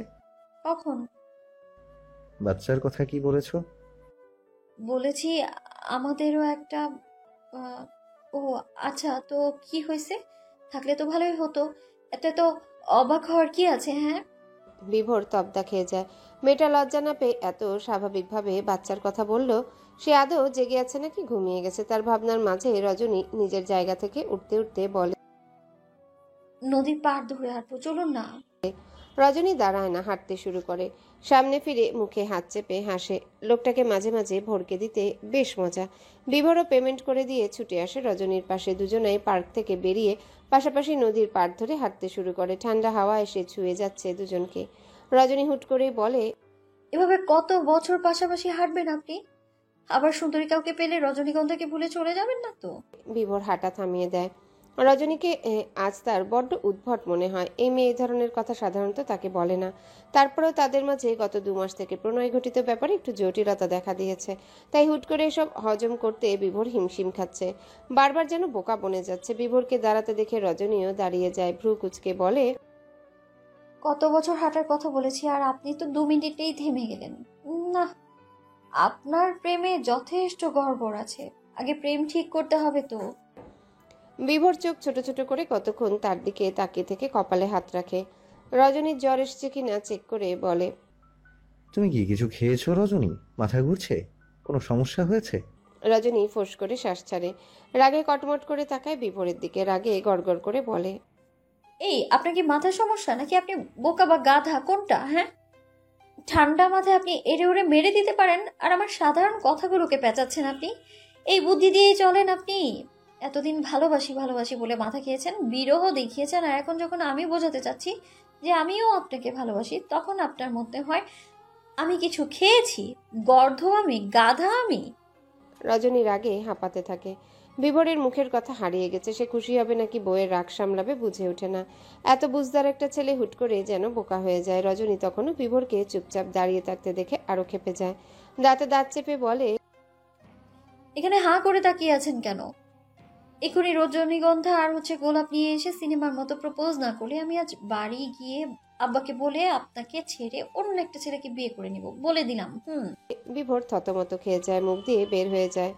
কখন? বাচ্চার কথা কি বলেছো? বলেছি আমাদেরও একটা আহ, ও আচ্ছা, তো কি হয়েছে? থাকলে তো ভালোই হতো, এতে তো অবাক হওয়ার কি আছে? হ্যাঁ, বিভোর তবদা খেয়ে যায়। মেয়েটা লজ্জা না পেয়ে এত স্বাভাবিকভাবে বাচ্চার কথা বলল। সে আদৌ জেগে আছে নাকি ঘুমিয়ে গেছে? তার ভাবনার মাঝে রজনী নিজের জায়গা থেকে উঠতে উঠতে বলে, নদীর পাড় ধরে হাঁটবো, চলুন না। রজনী দাঁড়ায় না, হাঁটতে শুরু করে। সামনে ফিরে মুখে হাত চেপে হাসে। লোকটাকে মাঝে মাঝে ভড়কে দিতে বেশ মজা। বিভোরও পেমেন্ট করে দিয়ে ছুটে আসে রজনীর পাশে। দুজনেই পার্ক থেকে বেরিয়ে পাশাপাশি নদীর পাড় ধরে হাঁটতে শুরু করে। ঠান্ডা হাওয়া এসে ছুঁয়ে যাচ্ছে দুজনকে। রজনী হুট করেই বলে, এভাবে কত বছর পাশাপাশি হাঁটবেন আপনি? আবার সুন্দরী কাউকে পেলে রজনীগন্ধাকে ভুলে চলে যাবেন না তো? বিভোর হাঁটা থামিয়ে দেয়। রজনীকে আজ তার বড্ড উদ্ভট মনে হয়। এই মেয়ে এই ধরনের কথা সাধারণত তাকে বলে না। তারপরেও তাদের মাঝে গত 2 মাস থেকে প্রণয় ঘটিত ব্যাপারে একটু জটিলতা দেখা দিয়েছে। তাই হুট করে এসব হজম করতে বিভোর হিমশিম খাচ্ছে। বারবার যেন বোকা বনে যাচ্ছে। বিভোরকে দাঁড়াতে দেখে রজনীও দাঁড়িয়ে যায়। ভ্রু কুঁচকে বলে, কত বছর হাঁটার কথা বলেছি আর আপনি তো 2 মিনিটেই থেমে গেলেন। না, আপনার প্রেমে যথেষ্ট গড়বড় আছে, আগে প্রেম ঠিক করতে হবে তো। বিভোর চোখ ছোট ছোট করে কতক্ষণ তার দিকে তাকিয়ে থেকে কপালে হাত রাখে। রজনীর জ্বর এসছে কিনা চেক করে বলে, তুমি কি কিছু খেয়েছো রজনী? মাথা ঘুরছে? কোনো সমস্যা হয়েছে? রজনী ফোঁস করে শ্বাস ছাড়ে। রাগে কটমট করে তাকায় বিভোরের দিকে। রাগে গড়গড় করে বলে, এই আপনার কি মাথার সমস্যা নাকি আপনি বোকা বা গাধা কোনটা? হ্যাঁ, ঠান্ডা মাথায় আপনি এড়ে ওড়ে মেরে দিতে পারেন আর আমার সাধারণ কথাগুলোকে পেঁচাচ্ছেন আপনি। এই বুদ্ধি দিয়েই চলেন আপনি। এতদিন ভালোবাসি ভালোবাসি বলে মাথা খেয়েছেন, বিরহ দেখিয়েছেন, আর এখন যখন আমি বোঝাতে চাচ্ছি যে আমিও আপনাকে ভালোবাসি, তখন আপনার মধ্যে হয় আমি কিছু খেয়েছি, গর্ধ আমি, গাধা আমি। রজনী রাগে হাঁপাতে থাকে। বিভোরের মুখের কথা হারিয়ে গেছে। সে খুশি হবে নাকি বউয়ের রাগ সামলাবে বুঝে ওঠে না। এত বুঝদার একটা ছেলে হুট করে যেন বোকা হয়ে যায়। রজনী তখনও বিভোরকে চুপচাপ দাঁড়িয়ে থাকতে দেখে আরো ক্ষেপে যায়। দাঁতে দাঁত চেপে বলে, এখানে হাঁ করে তাকিয়ে আছেন কেন? এখনই রজনীগন্ধা আর গোলাপ নিয়ে এসে সিনেমার মতো প্রপোজ না করলে আমি আজ বাড়ি গিয়ে আব্বাকে বলে আপনাকে ছেড়ে অন্য একটা ছেলেকে বিয়ে করে নিব, বলে দিলাম। বিভোর থতমত খেয়ে যায়, মুখ দিয়ে বের হয়ে যায়,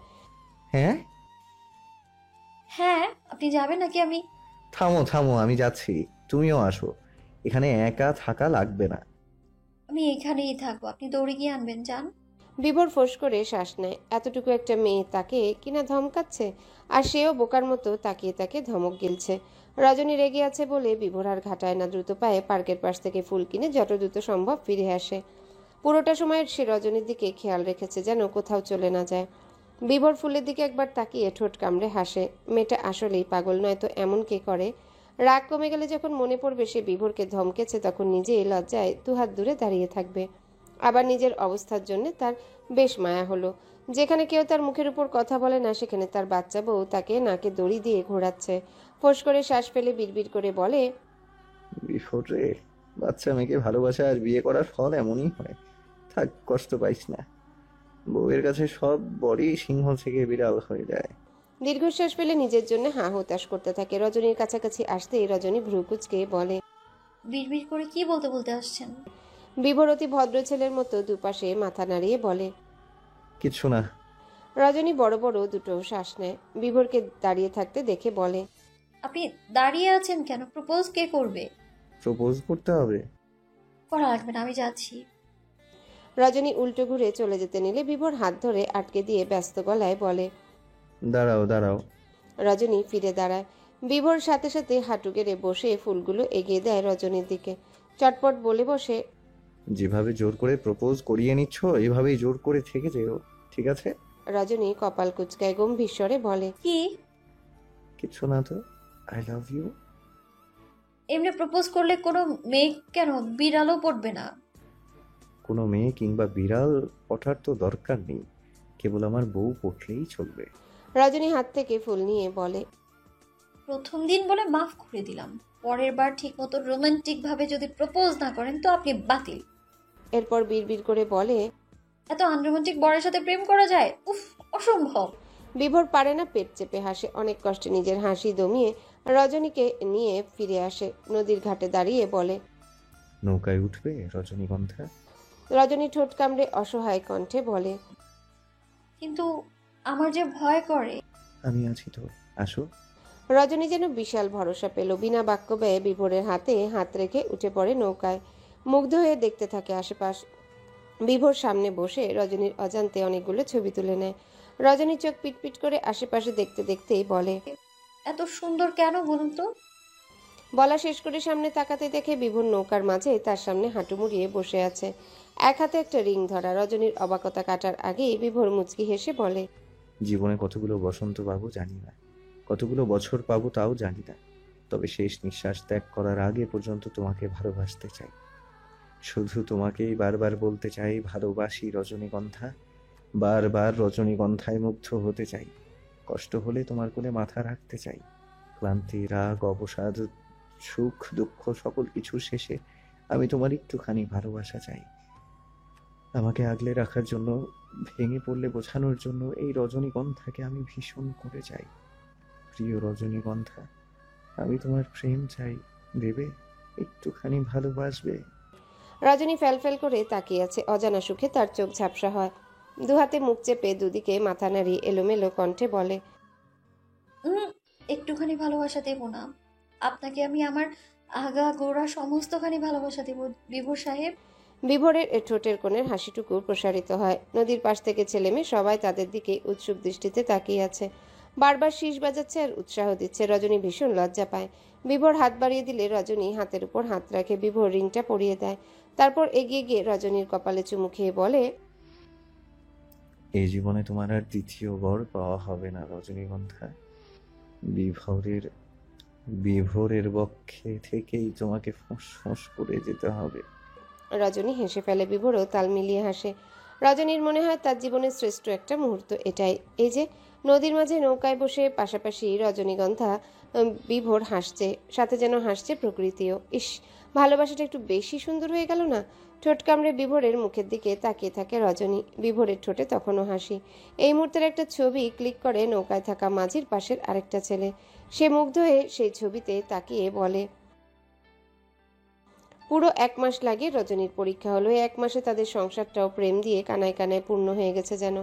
হ্যাঁ, হ্যাঁ, আপনি যাবেন নাকি আমি? থামো থামো, আমি যাচ্ছি, তুমিও আসো। এখানে একা থাকা লাগবে না। আমি এখানেই থাকবো, আপনি দৌড়ে গিয়ে আনবেন, যান। বিভোর ফোঁস করে শ্বাস নেয়। এতটুকু একটা মেয়ে তাকে কিনা ধমকাচ্ছে, আর সেও বোকার মতো তাকিয়ে তাকে ধমক গিলছে। রজনী রেগে আছে বলে বিভোর আর ঘাটায় না। দ্রুত পায়ে পার্কের পাশ থেকে ফুল কিনে যত দ্রুত সম্ভব ফিরে আসে। পুরোটা সময় সে রজনীর দিকে খেয়াল রেখেছে যেন কোথাও চলে না যায়। বিভোর ফুলের দিকে একবার তাকিয়ে ঠোঁট কামড়ে হাসে। মেয়েটা আসলেই পাগল, নয় তো এমন কে করে। রাগ কমে গেলে যখন মনে পড়বে সে বিভোরকে ধমকেছে, তখন নিজেই লজ্জায় দুহাত দূরে দাঁড়িয়ে থাকবে। আবার নিজের অবস্থার জন্য তার বেশ মায়া হলো। যেখানে কেউ তার মুখের উপর কথা বলে না, সেখানে তার বাচ্চা বউ তাকে নাকে দড়ি দিয়ে ঘোরাচ্ছে। ফোঁস করে শ্বাস ফেলে বিড়বিড় করে বলে, বিফোরে, বাচ্চা মেয়েকে ভালোবাসা আর বিয়ে করার ফল এমনই হয়। থাক, কষ্ট পাইস না। বউয়ের কাছে সব বড়ই সিংহ থেকে বিড়াল হয়ে যায়। দীর্ঘশ্বাস ফেলে নিজের জন্য হাঁ হুতাশ করতে থাকে। রজনীর কাছাকাছি আসতেই রজনী ভ্রু কুঁচকে বলে, বিড়বিড় করে কি বলতে বলতে আসছেন? বিভোর অতি ভদ্র ছেলের মতো দুপাশে মাথা নাড়িয়ে বলে, কিছু না। রজনী বড় বড় দুটো শ্বাস নেয়। বিভোরকে দাঁড়িয়ে থাকতে দেখে বলে, আপনি দাঁড়িয়ে আছেন কেন? প্রপোজ কে করবে? প্রপোজ করতে হবে? করা লাগবে না, আমি যাচ্ছি। রজনী উল্টো ঘুরে চলে যেতে নিলে বিভোর হাত ধরে আটকে দিয়ে ব্যস্ত গলায় বলে, দাঁড়াও দাঁড়াও। রজনী ফিরে দাঁড়ায়। বিভোর সাথে সাথে হাঁটু গেড়ে বসে ফুলগুলো এগিয়ে দেয় রজনীর দিকে। চটপট বলে বসে, যেভাবে জোর করে প্রপোজ করিয়ে নিচ্ছ, এভাবেই জোর করে থেকে যেও, ঠিক আছে? রজনী কপাল কুঁচকায় গম্ভীর স্বরে বলে, কি? কিছু না তো, আই লাভ ইউ। এমনি প্রপোজ করলে কোনো মেয়ে কেন বিড়ালও পড়বে না? কোনো মেয়ে কিংবা বিড়াল পটার তো দরকার নেই, কেবল আমার বউ পটলেই চলবে। রজনী হাত থেকে ফুল নিয়ে বলে, প্রথম দিন বলে মাফ করে দিলাম, পরের বার ঠিক মতো রোমান্টিক ভাবে যদি প্রপোজ না করেন তো আপনি বাতিল। এরপর বিড়বিড় করে বলে, এত আনরোমান্টিক বরের সাথে প্রেম করা যায়? উফ, অসম্ভব। বিভোর পারে না, পেট চেপে হাসে। অনেক কষ্টে নিজের হাসি দমিয়ে রজনীকে নিয়ে ফিরে আসে। নদীর ঘাটে দাঁড়িয়ে বলে, নৌকায় উঠবে রজনীগন্ধা? রজনী ঠোঁট কামড়ে অসহায় কণ্ঠে বলে, কিন্তু আমার যে ভয় করে। আমি আছি তো, আসো। রজনী যেন বিশাল ভরসা পেল। বিনা বাক্য ব্যয়ে বিভোরের হাতে হাত রেখে উঠে পড়ে নৌকায়। মুগ্ধ হয়ে দেখতে থাকে আশেপাশ। বিভোর সামনে বসে রজনীর অজান্তে অনেকগুলো ছবি তুলে নেয়। রজনী চোখ পিটপিট করে আশেপাশে দেখতে দেখতেই বলে, এত সুন্দর কেন বলুন তো? বলা শেষ করে সামনে তাকাতে দেখে বিভোর নৌকার মাঝে তার সামনে হাঁটু মুড়িয়ে বসে আছে, এক হাতে একটা রিং ধরা। রজনীর অবাকতা কাটার আগেই বিভোর মুচকি হেসে বলে, জীবনে কতগুলো বসন্ত পাবো জানি না, কতগুলো বছর পাবো তাও জানি না, তবে শেষ নিঃশ্বাস ত্যাগ করার আগে পর্যন্ত তোমাকে ভালোবাসতে চাই। শুধু তোমাকেই বারবার বলতে চাই, ভালোবাসি রজনীগন্ধা। বারবার রজনীগন্ধায় মুগ্ধ হতে চাই। কষ্ট হলে তোমার কোলে মাথা রাখতে চাই। ক্লান্তি, রাগ, অবসাদ, সুখ, দুঃখ, সকল কিছু শেষে আমি তোমার একটুখানি ভালোবাসা চাই। আমাকে আগলে রাখার জন্য, ভেঙে পড়লে বোঝানোর জন্য এই রজনীগন্ধাকে আমি ভীষণ করে চাই। প্রিয় রজনীগন্ধা, আমি তোমার প্রেম চাই, দেবে? একটুখানি ভালোবাসবে? রজনী ফ্যালফ্যাল করে তাকিয়ে আছে। অজানা সুখে তার চোখ ঝাপসা হয়। দুহাতে মুখ চেপে দুদিকে মাথা নাড়িয়ে এলোমেলো কণ্ঠে বলে, একটুখানি ভালোবাসা দেব না, আপনাকে আমি আমার আগা গোড়া সমস্তখানি ভালোবাসা দেব বিভোর সাহেব। বিভোরের ঠোঁটের কোণের হাসিটুকু প্রসারিত হয়। নদীর পাশ থেকে ছেলেমেয়ে সবাই তাদের দিকে উৎসুক দৃষ্টিতে তাকিয়ে আছে, বারবার শীষ বাজাচ্ছে আর উৎসাহ দিচ্ছে। রজনী ভীষণ লজ্জা পায়। বিভোর হাত বাড়িয়ে দিলে রজনী হাতের উপর হাত রাখে। বিভোর রিংটা পরিয়ে দেয়, তারপর এগিয়ে গিয়ে রজনীর কপালে চুমু খেয়ে বলে, এই জীবনে তোমার আর দ্বিতীয় বর পাওয়া হবে না রজনীগন্ধা। বিভোরের বিভোরের বক্ষে থেকেই তোমাকে ফোঁস করে যেতে হবে। রজনী হেসে ফেলে। বিভোরও তাল মিলিয়ে হাসে। রজনীর মনে হয় তার জীবনের শ্রেষ্ঠ একটা মুহূর্ত এটাই। এই যে নদীর মাঝে নৌকায় বসে পাশাপাশি রজনীগন্ধা, বিভোর হাসছে, সাথে যেন হাসছে প্রকৃতিও। ইস, ভালোবাসাটা একটু বেশি সুন্দর হয়ে গেল না? ঠোঁট কামড়ে বিভোরের মুখের দিকে তাকিয়ে থাকে রজনী। বিভোরের ঠোঁটে তখনও হাসি। এই মুহূর্তের একটা ছবি ক্লিক করে নৌকায় থাকা মাঝির পাশের আরেকটা ছেলে। সে মুগ্ধ হয়ে সেই ছবিতে তাকিয়ে বলে, পুরো 1 মাস লাগে রজনীর পরীক্ষা হলো। এই 1 মাসে তাদের সংসারটাও প্রেম দিয়ে কানায় কানায় পূর্ণ হয়ে গেছে যেন।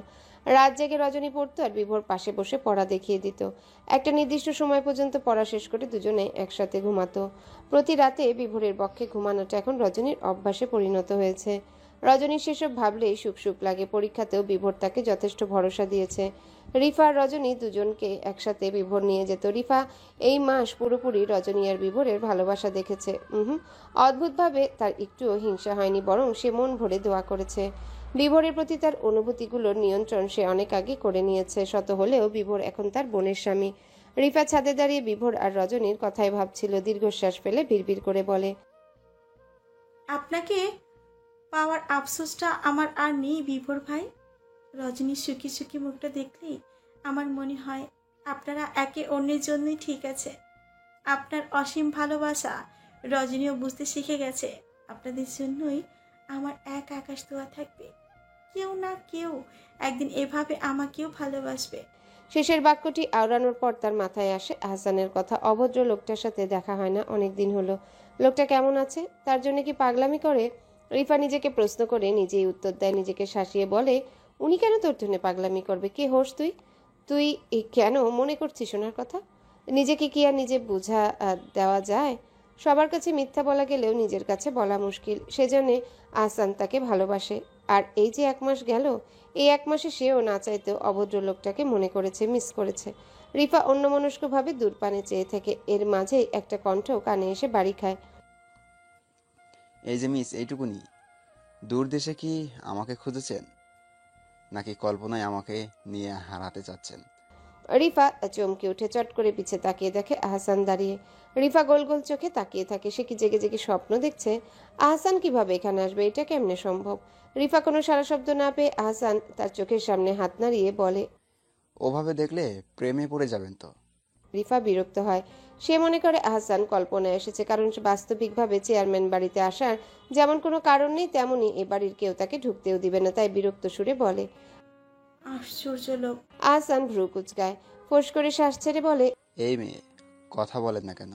রাত জেগে রজনী পড়তো আর বিভোর পাশে বসে পড়া দেখিয়ে দিত। একটা নির্দিষ্ট সময় পর্যন্ত পড়া শেষ করে দুজনে একসাথে ঘুমাতো। প্রতি রাতে বিভোরের পক্ষে ঘুমানোটা এখন রজনীর অভ্যাসে পরিণত হয়েছে। রজনী সেসব ভাবলেই সুখ সুখ লাগে। পরীক্ষাতেও বিভোর তাকে যথেষ্ট ভরসা দিয়েছে। রিফা আর রজনী দুজনকে একসাথে বিভোর নিয়ে যেত। রিফা এই মাস পুরোপুরি রজনী আর বিভোরের ভালোবাসা দেখেছে। অদ্ভুতভাবে তার একটুও হিংসা হয়নি, বরং সে মন ভরে দোয়া করেছে। বিভোরের প্রতি তার অনুভূতিগুলোর নিয়ন্ত্রণ সে অনেক আগে করে নিয়েছে। শত হলেও বিভোর এখন তার বোনের স্বামী। রিফা ছাদে দাঁড়িয়ে বিভোর আর রজনীর কথাই ভাবছিল। দীর্ঘশ্বাস ফেলে বিড়বিড় করে বলে, আপনাকে পাওয়ার আফসোসটা আমার আর নেই বিভোর ভাই। রজনীর সুখী সুখী মুখটা দেখলেই আমার মনে হয় আপনারা একে অন্যের জন্যই ঠিক আছে। আপনার অসীম ভালোবাসা রজনীও বুঝতে শিখে গেছে। আপনাদের জন্যই আমার এক আকাশ দোয়া থাকবে। কেউ না কেউ একদিন এভাবে আমাকেও ভালোবাসবে। শেষের বাক্যটি আওড়ানোর পর তার মাথায় আসে আহসানের কথা। অভদ্র লোকটার সাথে দেখা হয় না অনেক দিন হলো। লোকটা কেমন আছে? তার জন্য কি পাগলামি করে? রিফা নিজেকে প্রশ্ন করে নিজেই উত্তর দেয়। নিজেকে শাসিয়ে বলে, উনি কেন তোর জন্য পাগলামি করবে? কে হোস তুই? তুই কেন মনে করছিস ওনার কথা? নিজেকে কি আর নিজে বোঝা দেওয়া যায়? সবার কাছে মিথ্যা বলা গেলেও নিজের কাছে বলা মুশকিল। সেজন্য আহসান তাকে ভালোবাসে। আর এই যে 1 মাস গেল, এই 1 মাসে সেও না চাইতেও অভদ্র লোকটাকে মনে করেছে, মিস করেছে। রিফা অন্যমনস্কভাবে দূরপানে চেয়ে থাকে। এর মাঝেই একটা কণ্ঠ কানে এসে বাড়ি খায়। এই যে মিস, এইটুকুনি দূর দেশে কি আমাকে খুঁজেছেন, নাকি কল্পনায় আমাকে নিয়ে হারাতে চাচ্ছেন? রিফা চমকে উঠে চট করে পিছে তাকিয়ে দেখে আহসান দাঁড়িয়ে। রিফা গোল গোল চোখে তাকিয়ে থাকে। সে কি জেগে জেগে স্বপ্ন দেখছে? আহসান কিভাবে এখানে আসবে? এটা কেমনে সম্ভব? রিফা কোনো সারা শব্দ না পেয়ে আহসান তার চোখের সামনে হাত নাড়িয়ে বলে, ওভাবে দেখলে প্রেমে পড়ে যাবেন তো। রিফা বিরক্ত হয়। সে মনে করে আহসান কল্পনায় এসেছে, কারণ বাস্তবিকভাবে চেয়ারম্যান বাড়িতে আসার যেমন কোনো কারণ নেই, তেমনই এ বাড়ির কেউ তাকে ঢুকতেও দিবে না। তাই বিরক্ত সুরে বলে, আশ্চর্য লোক। আহসান ভ্রু কুচকায়, ফোঁস করে শ্বাস ছেড়ে বলে, এই মেয়ে, কথা বলেন না কেন?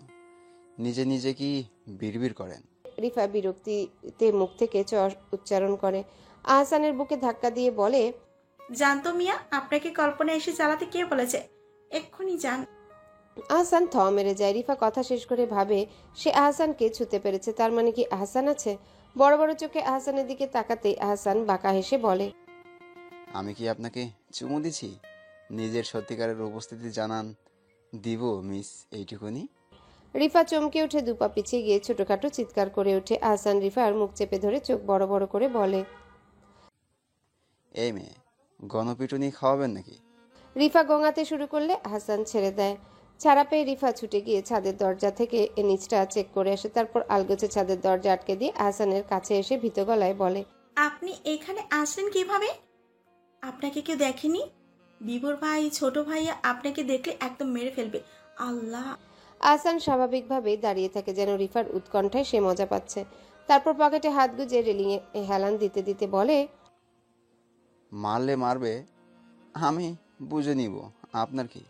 নিজে নিজে কি বিড়বিড় করেন? রিফা বিরক্তিতে মুখ থেকে চ উচ্চারণ করে। আহসানের বুকে ধাক্কা দিয়ে বলে, জানতো মিয়া, আপনাকে কল্পনা এসে চালাতে কে বলেছে? এক্ষুনি যান। আহসান থ মেরে যায়। রিফা কথা শেষ করে ভাবে সে আহসানকে ছুতে পেরেছে। তার মানে কি আহসান আছে? বড় বড় চোখে আহসানের দিকে তাকাতেই আহসান বাঁকা হেসে বলে, আমি কি আপনাকে চুমু দিছি? নিজের সত্যিকারের উপস্থিতি জানান দিব মিস, এইটুকুনি। রিফা চমকে উঠে দুপা পিছিয়ে গিয়ে ছোটখাটো চিৎকার করে ওঠে। আহসান রিফার মুখ চেপে ধরে চোখ বড় বড় করে বলে, এই মেয়ে, গণপিটুনি খাওয়াবেন নাকি? রিফা গোঙাতে শুরু করলে আহসান ছেড়ে দেয়। ছাড়া পেয়ে রিফা ছুটে গিয়ে ছাদের দরজা থেকে নিচটা চেক করে আসে। তারপর আলগোছে ছাদের দরজা আটকে দিয়ে আহসানের কাছে এসে ভীত গলায় বলে, আপনি এখানে আসলেন কিভাবে? আপনাকে কেউ দেখেনি? বিভোর ভাই, ছোট ভাইয়া আপনাকে দেখলে একদম মেরে ফেলবে। আল্লাহ! আহসান স্বাভাবিকভাবেই দাঁড়িয়ে থাকে, যেন রিফার উৎকণ্ঠায় সে মজা পাচ্ছে। তারপর পকেটে হাত গুজে রেলিংয়ে হেলান দিতে দিতে বলে, মারলে মারবে, আমি বুঝে নিব, আপনার কি?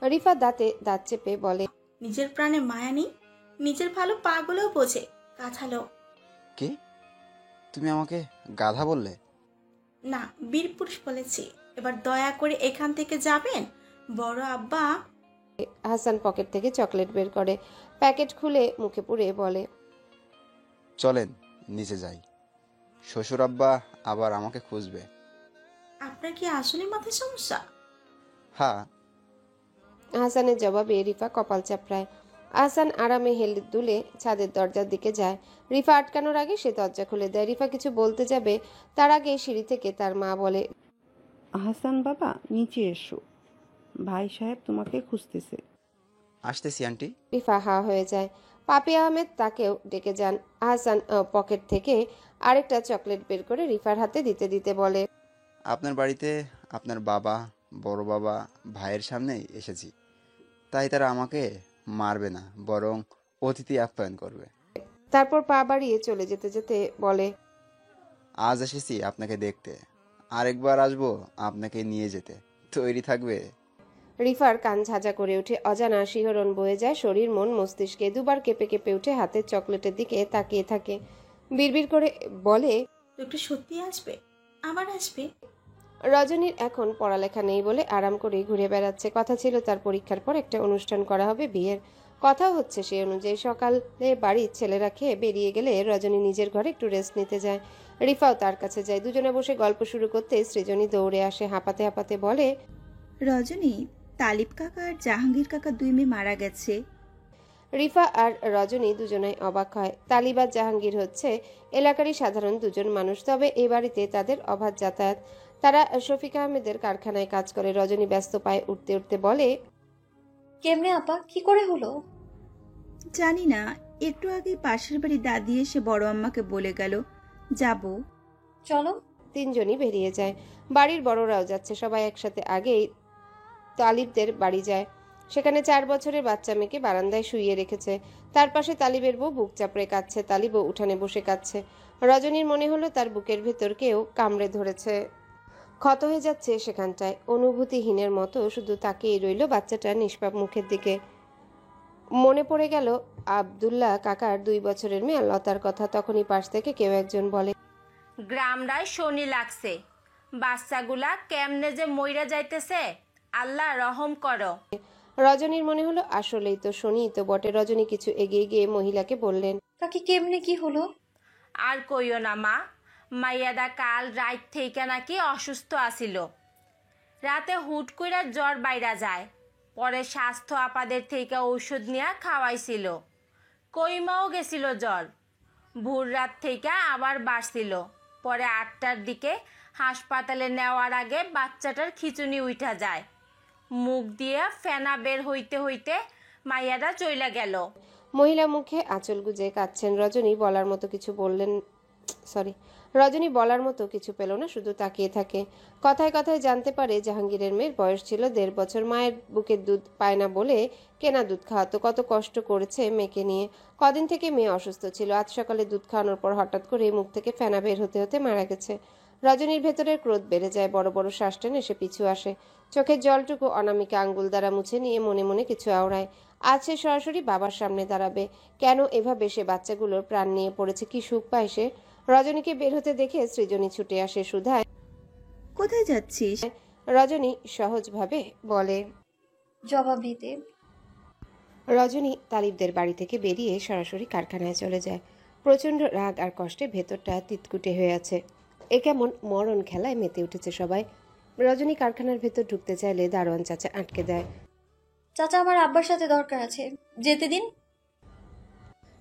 রিফা দাঁতে দাঁত চেপে বলে, নিজের প্রাণে মায়া নেই? নিজের ভালো পাগলেও বোঝে, কাঁথালো। কি? তুমি আমাকে গাধা বললে? না, বীর পুরুষ বলেছি। এবার দয়া করে এখান থেকে যাবেন। বড় আব্বা। আহসান পকেট থেকে চকলেট বের করে, প্যাকেট খুলে মুখে পুরে বলে, চলেন নিচে যাই, শ্বশুর আব্বা আবার আমাকে খুঁজবে। আপনার কি আসলে মাথায় সমস্যা? হ্যাঁ। আহসানের জবাবে রিফা কপাল চাপড়ায়। আহসান আরামে হেলে দুলে ছাদের দরজার দিকে যায়। রিফা আটকানোর আগে সে দরজা খুলে দেয়। রিফা কিছু বলতে যাবে, তার আগে সিঁড়ি থেকে তার মা বলে, আহসান বাবা, নিচে এসো, ভাই সাহেব তোমাকে খুঁজতেছে। আসতেছি আন্টি। রিফা হা হয়ে যায়। পাপি আহমেদ তাকেও ডেকে যান। আহসান পকেট থেকে আরেকটা চকলেট বের করে রিফার হাতে দিতে দিতে বলে, আপনার বাড়িতে আপনার বাবা, বড় বাবা, ভাইয়ের সামনেই এসেছি, তাই তারা আমাকে মারবে না, বরং অতিথি আপ্যায়ন করবে। তারপর পা বাড়িয়ে চলে যেতে যেতে বলে, আজ এসেছি আপনাকে দেখতে, আরেকবার আসবো আপনাকে নিয়ে যেতে, তৈরি থাকবে? রিফার কান ঝাঁঝা করে উঠে, অজানা শিহরণ বয়ে যায় শরীর মন মস্তিষ্কে। দুবার কেঁপে কেঁপে উঠে হাতের চকলেটের দিকে তাকিয়ে থাকে। বিড়বিড় করে বলে, লোকটা সত্যি আসবে? আবার আসবে? রজনীর এখন পড়ালেখা নেই বলে আরাম করে ঘুরে বেড়াচ্ছে। কথা ছিল তার পরীক্ষার পর একটা অনুষ্ঠান করা হবে বিয়ের। কথা হচ্ছে সেই অনুযায়ী সকালে বাড়ির ছেলেরা খেয়ে বেরিয়ে গেলে রজনী নিজের ঘরে একটু রেস্ট নিতে যায়। রিফাও তার কাছে যায়। দুজনে বসে গল্প শুরু করতে সৃজনী দৌড়ে আসে, হাঁপাতে হাঁপাতে বলে, রজনী, তালিব কাকা আর জাহাঙ্গীর কাকা দুই মেয়ে মারা গেছে। রিফা আর রজনী দুজনাই অবাক হয়। তালিব আর জাহাঙ্গীর হচ্ছে এলাকারই সাধারণ দুজন মানুষ, তবে এই বাড়িতে তাদের অবাধ যাতায়াত। তারা শফিক আহমেদের কারখানায় কাজ করে। রজনী ব্যস্ত পায়ে উঠতে উঠতে বলে, কেমনে আপা, কি করে হলো? জানি না, একটু আগে পাশের বাড়ি দাদি এসে বড় আম্মাকে বলে গেল যাব। চলো। তিনজনই বেরিয়ে যায়। বাড়ির বড়রাও যাচ্ছে। সবাই একসাথে আগেই তালিবদের বাড়ি যায়। সেখানে 4 বছরের বাচ্চা মেয়েকে বারান্দায় শুইয়ে রেখেছে। তার পাশে তালিবের বউ বুক চাপড়ে কাঁদছে। তালিবও উঠানে বসে কাঁদছে। রজনীর মনে হলো তার বুকের ভেতর কেউ কামড়ে ধরেছে। ক্ষত হয়ে যাচ্ছে সেখানটায়। অনুভূতিহীনের মতো শুধু তাকিয়ে রইল বাচ্চাটার নিষ্পাপ মুখের দিকে। মনে পড়ে গেল আব্দুল্লাহ কাকার 2 বছরের মেয়ে লতার কথা। তখনই পাশ থেকে কেউ একজন বলে, গ্রামরায় শনি লাগছে, বাচ্চাগুলা কেমনে যে মইরা যাইতেছে, আল্লাহ রহম করো। রজনীর মনে হলো আসলেই তো শনি তো বটে। রজনী কিছু এগিয়ে গিয়ে মহিলাকে বললেন, কাকি কেমনে কি হলো? আর কইও না মা, মাইয়াদা কাল রাত থেকে নাকি অসুস্থ আছিল। রাতে হুট কইরা জ্বর বাইরা যায়, পরে স্বাস্থ্য আপাদের থেকে ঔষধ নিয়ে খাওয়াইছিল, কইমাও গেছিল জ্বর। ভোর রাত থেকে আবার বাড়ছিল, পরে 8টার দিকে হাসপাতালে নেওয়ার আগে বাচ্চাটার খিচুনি উঠা যায়, মুখ দিয়ে ফেনা বের হইতে হইতে মাইয়াটা চইলা গেল। মহিলা মুখে আঁচল গুজে কাঁদছেন। রজনী বলার মতো কিছু পেল না, শুধু তাকিয়ে থাকে। কথায় কথায় জানতে পারে জাহাঙ্গীরের মেয়ের বয়স ছিল 1.5 বছর। মায়ের বুকের দুধ পায় না বলে কেনা দুধ খাওয়াতো। কত কষ্ট করেছে মেয়েকে নিয়ে। কদিন থেকে মেয়ে অসুস্থ ছিল। আজ সকালে দুধ খাওয়ানোর পর হঠাৎ করে মুখ থেকে ফেনা বের হতে হতে মারা গেছে। রজনীর ভেতরের ক্রোধ বেড়ে যায়। বড় বড় শ্বাস টেনে সে পিছু আসে। চোখের জলটুকু অনামিকা আঙ্গুল দ্বারা মুছে নিয়ে মনে মনে কিছু আওড়ায়। আজ সে সরাসরি বাবার সামনে দাঁড়াবে। কেন এভাবে সে বাচ্চাগুলোর প্রাণ নিয়ে পড়েছে? কি সুখ পায় সে? রজনীকে বের হতে দেখে সৃজনী ছুটে আসে। সুধায়, কোথায় যাচ্ছিস? রজনী সহজভাবে বলে, জবাব দিতে। রজনী তালিবদের বাড়ি থেকে বেরিয়ে সরাসরি কারখানায় চলে যায়। প্রচণ্ড রাগ আর কষ্টে ভেতরটা তিতকুটে হয়ে আছে। এ কেমন মরণ খেলায় মেতে উঠেছে সবাই। রজনী কারখানার ভেতর ঢুকতে চাইলে দারোয়ান চাচা আটকে দেয়। চাচা, আমার আব্বার সাথে দরকার আছে, যেতে দিন।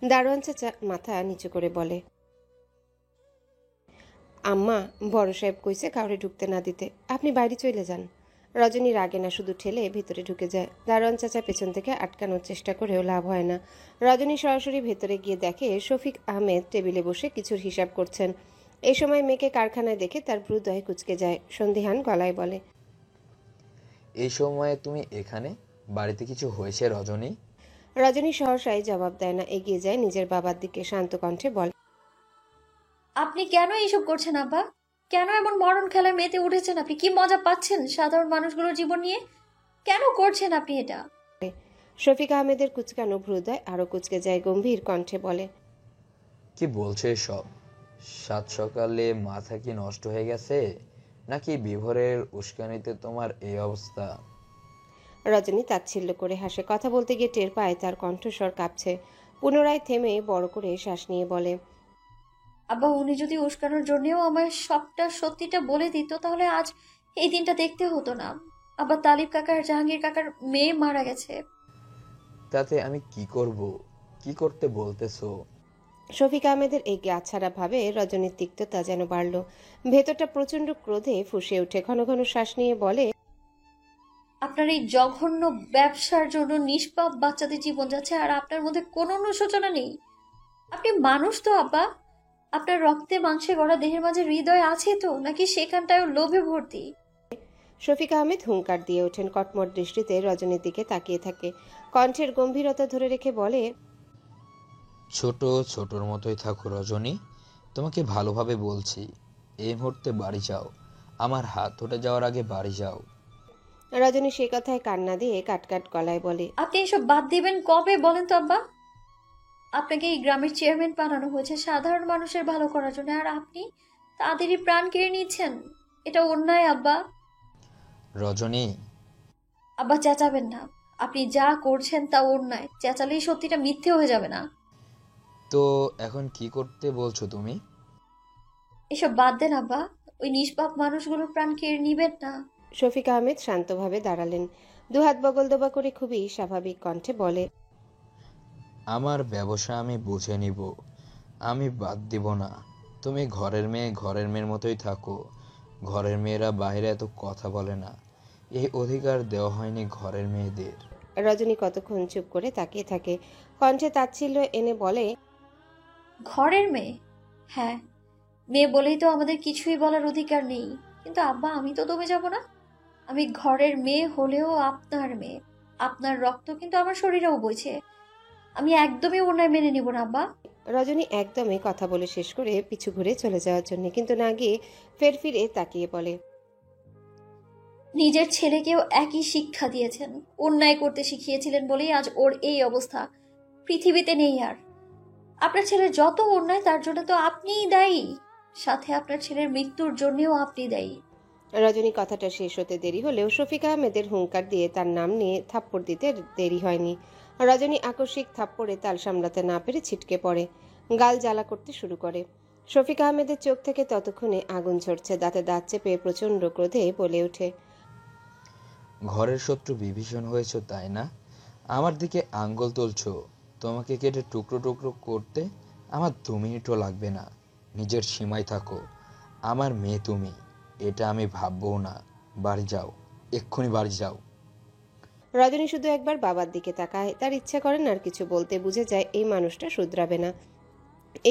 দারোয়ান চাচা মাথা নিচু করে বলে, আম্মা, বড় সাহেব কইছে কাউরে ঢুকতে না দিতে, আপনি বাইরে চলে যান। রজনী রাগে না, শুধু ঠেলে ভেতরে ঢুকে যায়। দারোয়ান চাচা পেছন থেকে আটকানোর চেষ্টা করেও লাভ হয় না। রজনী সরাসরি ভেতরে গিয়ে দেখে শফিক আহমেদ টেবিলে বসে কিছুর হিসাব করছেন। এই সময় মেয়েকে কারখানায় দেখে তার হৃদয় কুঁচকে যায়। সন্দিহান গলায় বলে, এই সময়ে তুমি এখানে? বাড়িতে কিছু হয়েছে রজনী? রজনী সহসায় জবাব দেয় না, এগিয়ে যায় নিজের বাবার দিকে। শান্ত কণ্ঠে বলে, আপনি কেন এইসব করছেন আব্বা? কেন এমন মরণ খেলায় মেতে উঠেছেন আপনি? কি মজা পাচ্ছেন সাধারণ মানুষগুলোর জীবন নিয়ে? কেন করছেন আপনি এটা? শফিক আহমেদের কুচকানো হৃদয় আরো কুচকে যায়। গম্ভীর কণ্ঠে বলে, কি বলছে সব? সাত সকালে মাথা কি নষ্ট হয়ে গেছে, নাকি বিভোরের উস্কানিতে তোমার এই অবস্থা? রজনী তাচ্ছিল্য করে হাসে। কথা বলতে গিয়ে টের পায় তার কণ্ঠস্বর কাঁপছে। পুনরায় থেমে বড় করে শ্বাস নিয়ে বলে, আব্বা উনি যদি উস্কানোর জন্যেও আমার সবটা সত্যিটা বলে দিত তাহলে আজ এই দিনটা দেখতে হতো না। আব্বা তালিব কাকার জাহাঙ্গীর কাকার মেয়ে মারা গেছে। তাতে আমি কি করব? কি করতে বলতেছো? শফিক আহমেদের এই গাছছাড়া ভাবে রজনীর তিক্ততা যেন বাড়ল। ভেতরটা প্রচন্ড ক্রোধে ফুঁসে উঠে ঘন ঘন শ্বাস নিয়ে বলে, আপনার এই জঘন্য ব্যবসার জন্য নিষ্পাপ বাচ্চাদের জীবন যাচ্ছে আর আপনার মধ্যে কোনো অনুশোচনা নেই। আপনি মানুষ তো আব্বা? আপনার রক্তে মাংসে গড়া দেহের মাঝে হৃদয় আছে তো, নাকি সেখানটায় লোভে ভর্তি? শফিক আহমেদ হুঙ্কার দিয়ে ওঠেন। কটমট দৃষ্টিতে রজনীর দিকে তাকিয়ে থাকে। কণ্ঠের গম্ভীরতা ধরে রেখে বলে, ছোট ছোটর মতোই থাকো রজনী, তোমাকে ভালোভাবে বলছি। এই মুহূর্তে বাড়ি যাও, আমার হাত উঠে যাওয়ার আগে বাড়ি যাও। রজনী সে কথায় কান্না দিয়ে কাটকাট গলায় বলে, আপনি এসব বাদ দিবেন কবে বলেন তো আব্বা? আপনাকে এই গ্রামের চেয়ারম্যান বানানো হয়েছে সাধারণ মানুষের ভালো করার জন্য, আর আপনি তাদেরই প্রাণ কেড়ে নিচ্ছেন। এটা অন্যায় আব্বা। রজনী, আব্বা চেঁচাবেন না। আপনি যা করছেন তা অন্যায়। চেঁচালেই সত্যিটা মিথ্যে হয়ে যাবে না? তো এখন কি করতে বলছো তুমি? এসব বাদ দেন আব্বা। ওই নিষ্পাপ মানুষগুলোর প্রাণ কেড়ে নিবেন না। শফিক আহমেদ শান্তভাবে দাঁড়ালেন। দুহাত বগল দোবা করে খুবই স্বাভাবিক কণ্ঠে বলে, আমার ব্যবসা আমি বুঝে নিব, আমি বাদ দিব না। তুমি ঘরের মেয়ের মতোই থাকো। ঘরের মেয়েরা বাইরে এত কথা বলে না, এই অধিকার দেওয়া হয়নি ঘরের মেয়েদের। রজনী কতক্ষণ চুপ করে তাকিয়ে থাকে। কণ্ঠে তাচ্ছিল্য এনে বলে, ঘরের মেয়ে? হ্যাঁ, মেয়ে বলেই তো আমাদের কিছুই বলার অধিকার নেই। কিন্তু আব্বা আমি তো দমে যাব না। আমি ঘরের মেয়ে হলেও আপনার মেয়ে। আপনার রক্ত কিন্তু আমার শরীরেও বইছে। আমি একদমই অন্যায় মেনে নিব না আব্বা। রজনী একদমই কথা বলে শেষ করে পিছু ঘুরে চলে যাওয়ার জন্য, কিন্তু না গিয়ে ফের ফিরে তাকিয়ে বলে, নিজের ছেলেকেও একই শিক্ষা দিয়েছেন, অন্যায় করতে শিখিয়েছিলেন বলেই আজ ওর এই অবস্থা। পৃথিবীতে নেই আর। আপনার ছেলের যত অন্যায় তার জন্য তো আপনিই দায়ী, সাথে আপনার ছেলের মৃত্যুর জন্যও আপনি দায়ী। রজনী কথাটা শেষ হতে দেরি হলেও শফিক আহমেদের হুঙ্কার দিয়ে তার নাম নিয়ে থাপ্পড় দিতে দেরি হয়নি। রজনী আকস্মিক থাপ্পড়ে তাল সামলাতে না পেরে ছিটকে পড়ে, গাল জ্বালা করতে শুরু করে। শফিক আহমেদের চোখ থেকে ততক্ষণে আগুন ঝরছে। দাঁতে দাঁত চেপে প্রচন্ড ক্রোধে বলে ওঠে, ঘরের শত্রু বিভীষণ হয়েছে তাই না? আমার দিকে আঙ্গুল তুলছো। তোমাকে কেটে টুকরো টুকরো করতে আমার 2 মিনিটও লাগবে না। নিজের সীমায় থাকো। আমার মেয়ে তুমি, এটা আমি ভাববও না। বাড়ি যাও, এক্ষুনি বাড়ি যাও। রজনী শুধু একবার বাবার দিকে তাকায়। তার ইচ্ছা করেন আর কিছু বলতে, বুঝে যায় এই মানুষটা শুধরাবে না,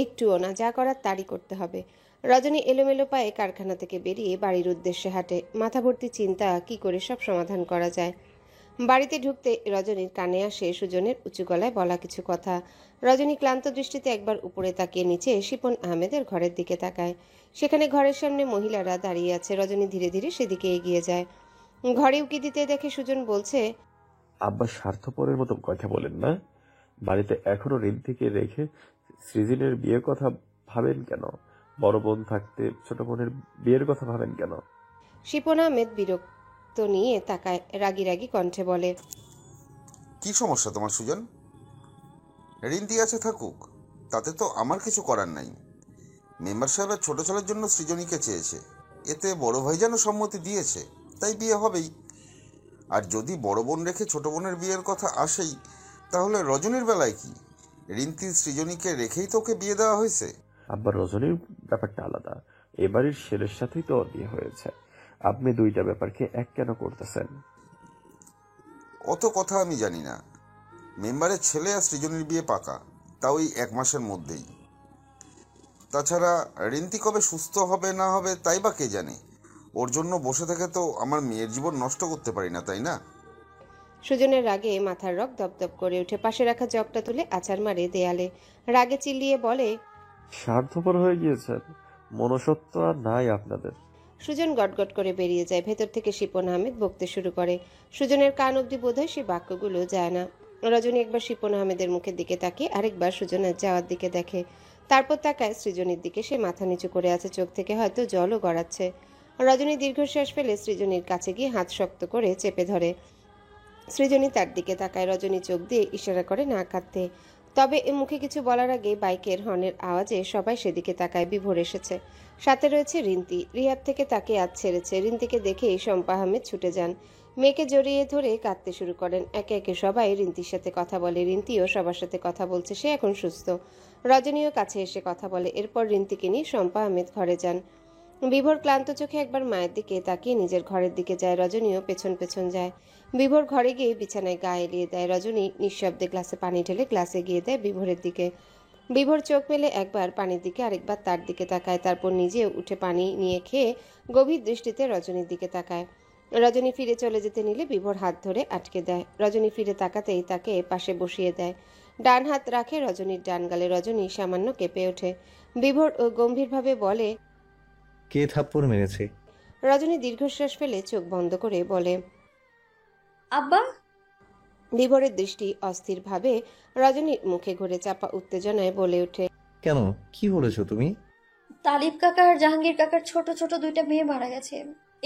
একটুও না। যা করার তারই করতে হবে। রজনী এলোমেলো পায়ে কারখানা থেকে বেরিয়ে বাড়ির উদ্দেশ্যে হাঁটে। মাথা ভর্তি চিন্তা, কি করে সব সমাধান করা যায়। বাড়িতে ঢুকতে রজনীর কানে আসে সুজনের উঁচু গলায় বলা কিছু কথা। রজনী ক্লান্ত দৃষ্টিতে একবার উপরে তাকিয়ে নিচে শিপন আহমেদের ঘরের দিকে তাকায়। সেখানে ঘরের সামনে মহিলারা দাঁড়িয়ে আছে। রজনী ধীরে ধীরে সেদিকে এগিয়ে যায়। ঘরে উকি দিতে দেখে সুজন বলছে, আব্বা স্বার্থপরের মতো কথা বলেন না। বাড়িতে এখনো রিন্তিকে রেখে সৃজনের বিয়ের কথা ভাবেন কেন? বড় বোন থাকতে ছোট বোনের বিয়ের কথা ভাবেন কেন? শিপন আহমেদ বিরক্ত নিয়ে তাকায়, রাগি রাগি কণ্ঠে বলে, কি সমস্যা তোমার সুজন? রিন্তি আছে থাকুক, তাতে তো আমার কিছু করার নাই। মেম্বার সাহেবের ছোট ছেলের জন্য সৃজনীকে চেয়েছে, এতে বড় ভাই যেন সম্মতি দিয়েছে, তাই বিয়ে হবেই। আর যদি বড় বোন রেখে ছোট বোনের বিয়ের কথা আসেই, তাহলে রজনীর বেলায় কি? রিন্তি সৃজনীকে রেখেই তোকে বিয়ে দেওয়া হয়েছে। আব্বা রজনীর ব্যাপারটা আলাদা। এবারের ছেলের সাথেই তো ওর বিয়ে হয়েছে। আপনি দুইটা ব্যাপারকে এক কেন করতেছেন? অত কথা আমি জানি না। মেম্বারের ছেলে আর সৃজনীর বিয়ে পাকা, তাও এই 1 মাসের মধ্যেই। তাছাড়া রিন্তি কবে সুস্থ হবে না হবে তাই বা কে জানে। ওর জন্য বসে থেকে তো আমার মেয়ের জীবন নষ্ট করতে পারি না, তাই না? সুজনের রাগে মাথার রক দপদপ করে উঠে পাশে রাখা জগটা তুলে আছাড় মারে দেয়ালে। রাগে চিল্লিয়ে বলে, স্বার্থপর হয়ে গিয়েছেন, মনুষ্যত্ব আর নাই আপনাদের। সুজন গটগট করে বেরিয়ে যায়। ভেতর থেকে শিপন আহমেদ বকতে শুরু করে। সুজনের কান অব্দি বোধহয় সেই বাক্যগুলো যায় না। রজনী একবার শিপন আহমেদের মুখের দিকে তাকিয়ে আরেকবার সুজনের যাওয়ার দিকে দেখে। তারপর তাকায় সৃজনীর দিকে। সে মাথা নিচু করে আছে, চোখ থেকে হয়তো জলও গড়াচ্ছে। রজনী দীর্ঘশ্বাস ফেলে সৃজনীর কাছে গিয়ে হাত শক্ত করে চেপে ধরে। সৃজনী তার দিকে তাকায়। রজনী চোখ দিয়ে ইশারা করে না কাঁদতে। তবে মুখে কিছু বলার আগে বাইকের হর্নের আওয়াজে সবাই সেদিকে তাকায়। বিভোর এসেছে, সাথে রয়েছে রিন্তি। রিহাব থেকে তাকে আজ ছেড়েছে। রিন্তিকে দেখেই শম্পা আহমেদ ছুটে যান, মেয়েকে জড়িয়ে ধরে কাঁদতে শুরু করেন। একে একে সবাই রিন্তির সাথে কথা বলে, রিন্তিও সবার সাথে কথা বলছে, সে এখন সুস্থ। রজনীও কাছে এসে কথা বলে। এরপর রিন্তিকে নিয়ে শম্পা আহমেদ ঘরে যান। বিভোর ক্লান্ত চোখে একবার মায়ের দিকে তাকিয়ে নিজের ঘরের দিকে যায়। রজনীও পেছন পেছন যায়। বিভোর ঘরে গিয়ে বিছানায় গা এলিয়ে দেয়। রজনী নিঃশব্দে গ্লাসে পানি ঢেলে গ্লাসে গিয়ে দেয় বিভোরের দিকে। বিভোর চোখ মেলে একবার পানির দিকে, আরেকবার তার দিকে তাকায়। তারপর নিজেও উঠে পানি নিয়ে খেয়ে গভীর দৃষ্টিতে রজনীর দিকে তাকায়। রজনী ফিরে চলে যেতে নিলে বিভোর হাত ধরে আটকে দেয়। রজনী ফিরে তাকাতেই তাকে পাশে বসিয়ে দেয়। ডান হাত রাখে রজনীর ডান গালে। রজনী সামান্য কেঁপে ওঠে। বিভোর গম্ভীরভাবে বলে, কে থাপ্পড় মেরেছে? রজনী দীর্ঘশ্বাস ফেলে চোখ বন্ধ করে বলে, আব্বা। বিভোরের দৃষ্টি অস্থিরভাবে রজনীর মুখে ঘুরে চাপা উত্তেজনায় বলে ওঠে, কেন, কি বলেছো তুমি? তালিব কাকা আর জাহাঙ্গীর কাকার ছোট ছোট দুইটা মেয়ে মারা গেছে।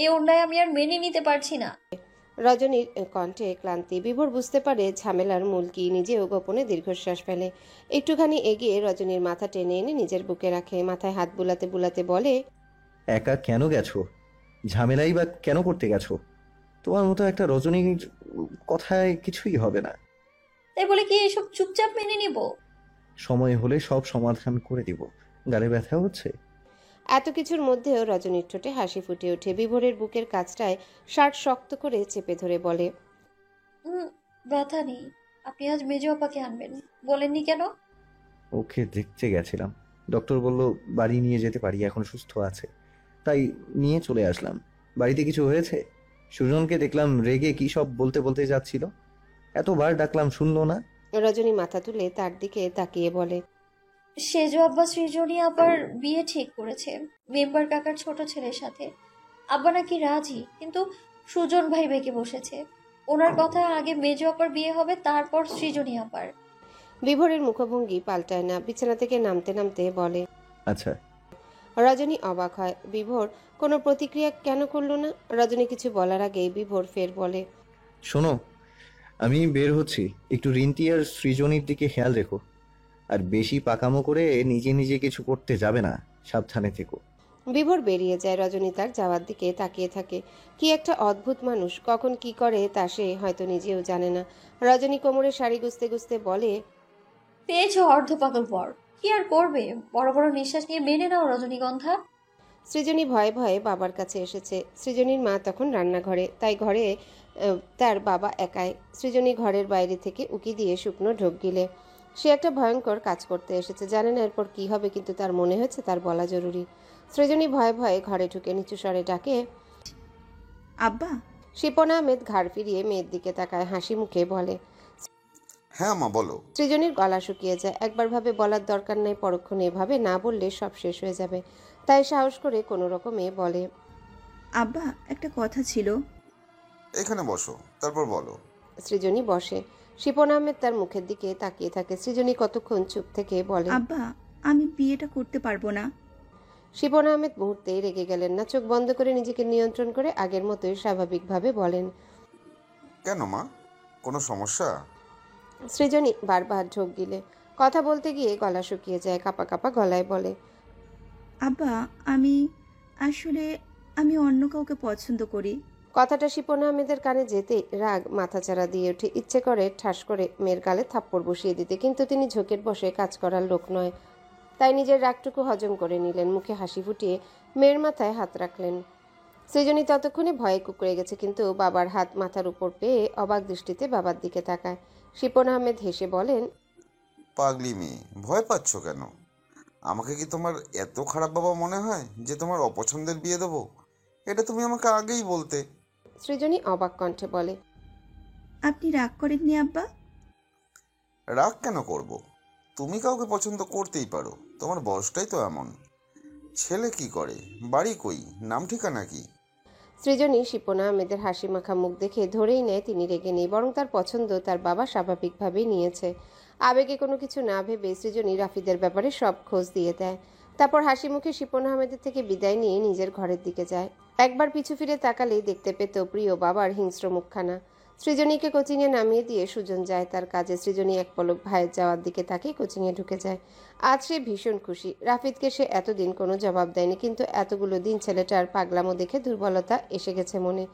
এ অন্যায় আমি আর মেনে নিতে পারছি না। রজনীর কণ্ঠে ক্লান্তি। বিভোর বুঝতে পারে ঝামেলার মূল কি। নিজেও গোপনে দীর্ঘশ্বাস ফেলে। একটুখানি এগিয়ে রজনীর মাথা টেনে এনে নিজের বুকে রাখে। মাথায় হাত বুলাতে বুলাতে বলে, একা কেন গেছো? ঝামেলাই বা কেন করতে গেছো? তোমার মতো একটা রজনীর কথায় কিছুই হবে না। তাই বলে কি এসব চুপচাপ মেনে নিব? সময় হলে সব সমাধান করে দিব। গালে ব্যথা হচ্ছে? এত কিছুর মধ্যেও রজনীর ঠোঁটে হাসি ফুটে ওঠে। বিভোরের বুকের কাছটায় শার্ট শক্ত করে চেপে ধরে বলে, ব্যথা নেই। আপনি আজ মেজো আপাকে আনবেন বলেননি কেন? ওকে দেখতে গেছিলাম, ডক্টর বলল বাড়ি নিয়ে যেতে পারি, এখন সুস্থ আছে, তাই নিয়ে চলে আসলাম। বাড়িতে কিছু হয়েছে? সুজনকে দেখলাম রেগে কি সব বলতে বলতে যাচ্ছিল, এতবার ডাকলাম শুনলো না। রজনী মাথা তুলে তার দিকে তাকিয়ে বলে, সেজো আব্বা সৃজনী আবার বিয়ে ঠিক করেছে মেম্বার কাকার ছোট ছেলের সাথে। আব্বা নাকি রাজি, কিন্তু সুজন ভাই বেঁকে বসেছে। ওনার কথা আগে মেজো আপার বিয়ে হবে, তারপর সৃজনী আপার। বিভোরের মুখভঙ্গি পাল্টায় না। বিছানা থেকে নামতে নামতে বলে, আচ্ছা। রজনী অবাক হয়, বিভোর কোনো প্রতিক্রিয়া কেন করলো না। রজনী কিছু বলার আগেই বিভোর ফের বলে, শোনো, আমি বের হচ্ছি, একটু রিন্তি আর সৃজনীর দিকে খেয়াল রেখো, আর বেশি পাকামো করে নিজে নিজে কিছু করতে যাবে না, সাবধানে থেকো। বিভোর বেরিয়ে যায়। রজনী তার যাওয়ার দিকে তাকিয়ে থাকে। কি একটা অদ্ভুত মানুষ, কখন কি করে তা সে হয়তো নিজেও জানে না। রজনী কোমরে শাড়ি গুছতে গুছতে বলে, পেয়েছ অর্ধ পাগল পর, কি আর করবে? বড় বড় নিঃশ্বাস নিয়ে মেনে নাও রজনীগন্ধা। সৃজনী ভয়ে ভয়ে বাবার কাছে এসেছে। সৃজনীর মা তখন রান্নাঘরে, তাই ঘরে তার বাবা একাই। সৃজনী ঘরের বাইরে থেকে উকি দিয়ে শুকনো ঢোক গিলে। সে একটা ভয়ঙ্কর কাজ করতে এসেছে, জানে না এরপর কি হবে, কিন্তু তার মনে হয়েছে তার বলা জরুরি। সৃজনী ভয়ে ভয়ে ঘরে ঢুকে নিচু স্বরে ডাকে, আব্বা। শিপন আহমেদ ঘাড় ফিরিয়ে মেয়ের দিকে তাকায়, হাসি মুখে বলে, হ্যাঁ মা বলো। সৃজনীর গলা শুকিয়ে যায়। একবার ভাবে বলার দরকার নেই, পরক্ষণে এভাবে না বললে সব শেষ হয়ে যাবে। তাই সাহস করে কোনো রকমে বলে, আব্বা একটা কথা ছিল। এখানে বসো, তারপর বলো। সৃজনী বসে। শিপন আহমেদ তার মুখের দিকে তাকিয়ে থাকে। সৃজনী কতক্ষণ চুপ থেকে বলে, আব্বা আমি বিয়েটা করতে পারবো না। শিপন আহমেদ মুহূর্তেই রেগে গেলেন না। চোখ বন্ধ করে নিজেকে নিয়ন্ত্রণ করে আগের মতোই স্বাভাবিকভাবে বলেন, কেন মা, কোনো সমস্যা? সৃজনী বারবার ঢোক গিলে। কথা বলতে গিয়ে গলা শুকিয়ে যায়, কাঁপা কাঁপা গলায় বলে, আব্বা আসলে আমি অন্য কাউকে পছন্দ করি। কথাটা শিপন আহমেদের কানে যেতে রাগ মাথাচাড়া দিয়ে ওঠে। ইচ্ছে করে ঠাস করে মেয়ের গালে থাপ্পড় বসিয়ে দিতে, কিন্তু তিনি ঝোঁকের বসে কাজ করার লোক নয়। তাই নিজের রাগটুকু হজম করে নিলেন। মুখে হাসি ফুটিয়ে মেয়ের মাথায় হাত রাখলেন। সৃজনী ততক্ষণে ভয়ে কুঁকড়ে গেছে, কিন্তু বাবার হাত মাথার উপর পেয়ে অবাক দৃষ্টিতে বাবার দিকে তাকায়। শিপন আহমেদ হেসে বলেন, পাগলি মেয়ে, ভয় পাচ্ছ কেন? আমাকে কি তোমার এত খারাপ বাবা মনে হয় যে তোমার অপছন্দের বিয়ে দেবো? এটা তুমি আমাকে আগেই বলতে। সৃজনী অবাক কণ্ঠে বলে, আপনি রাগ করেননি আব্বা? রাগ কেন করব? তুমি কাউকে পছন্দ করতেই পারো, তোমার বয়সটাই তো এমন। ছেলে কি করে, বাড়ি কই, নাম ঠিকানা কি? সৃজনী শিপন আহমেদের হাসি মাখা মুখ দেখে ধরেই নেয় তিনি রেগে নেই, বরং তার পছন্দ তার বাবা স্বাভাবিকভাবেই নিয়েছে। আবেগে কোনো কিছু না ভেবে সৃজনী রাফিদের ব্যাপারে সব খোঁজ দিয়ে দেয়। তারপর হাসি মুখে শিপন আহমেদের থেকে বিদায় নিয়ে নিজের ঘরের দিকে যায়। একবার পিছু ফিরে তাকালেই দেখতে পেত প্রিয় বাবার হিংস্র মুখখানা। সৃজনীকে কোচিংয়ে নামিয়ে দিয়ে সুজন যায় তার কাজে। সৃজনী এক পলক ভাইয়ের যাওয়ার দিকে তাকিয়ে কোচিংয়ে ঢুকে যায়। আজ সে ভীষণ খুশি। রাফিদকে সে এতদিন কোনো জবাব দেয়নি, কিন্তু এতগুলো দিন ছেলেটার পাগলামো দেখে দুর্বলতা এসে গেছে মনে।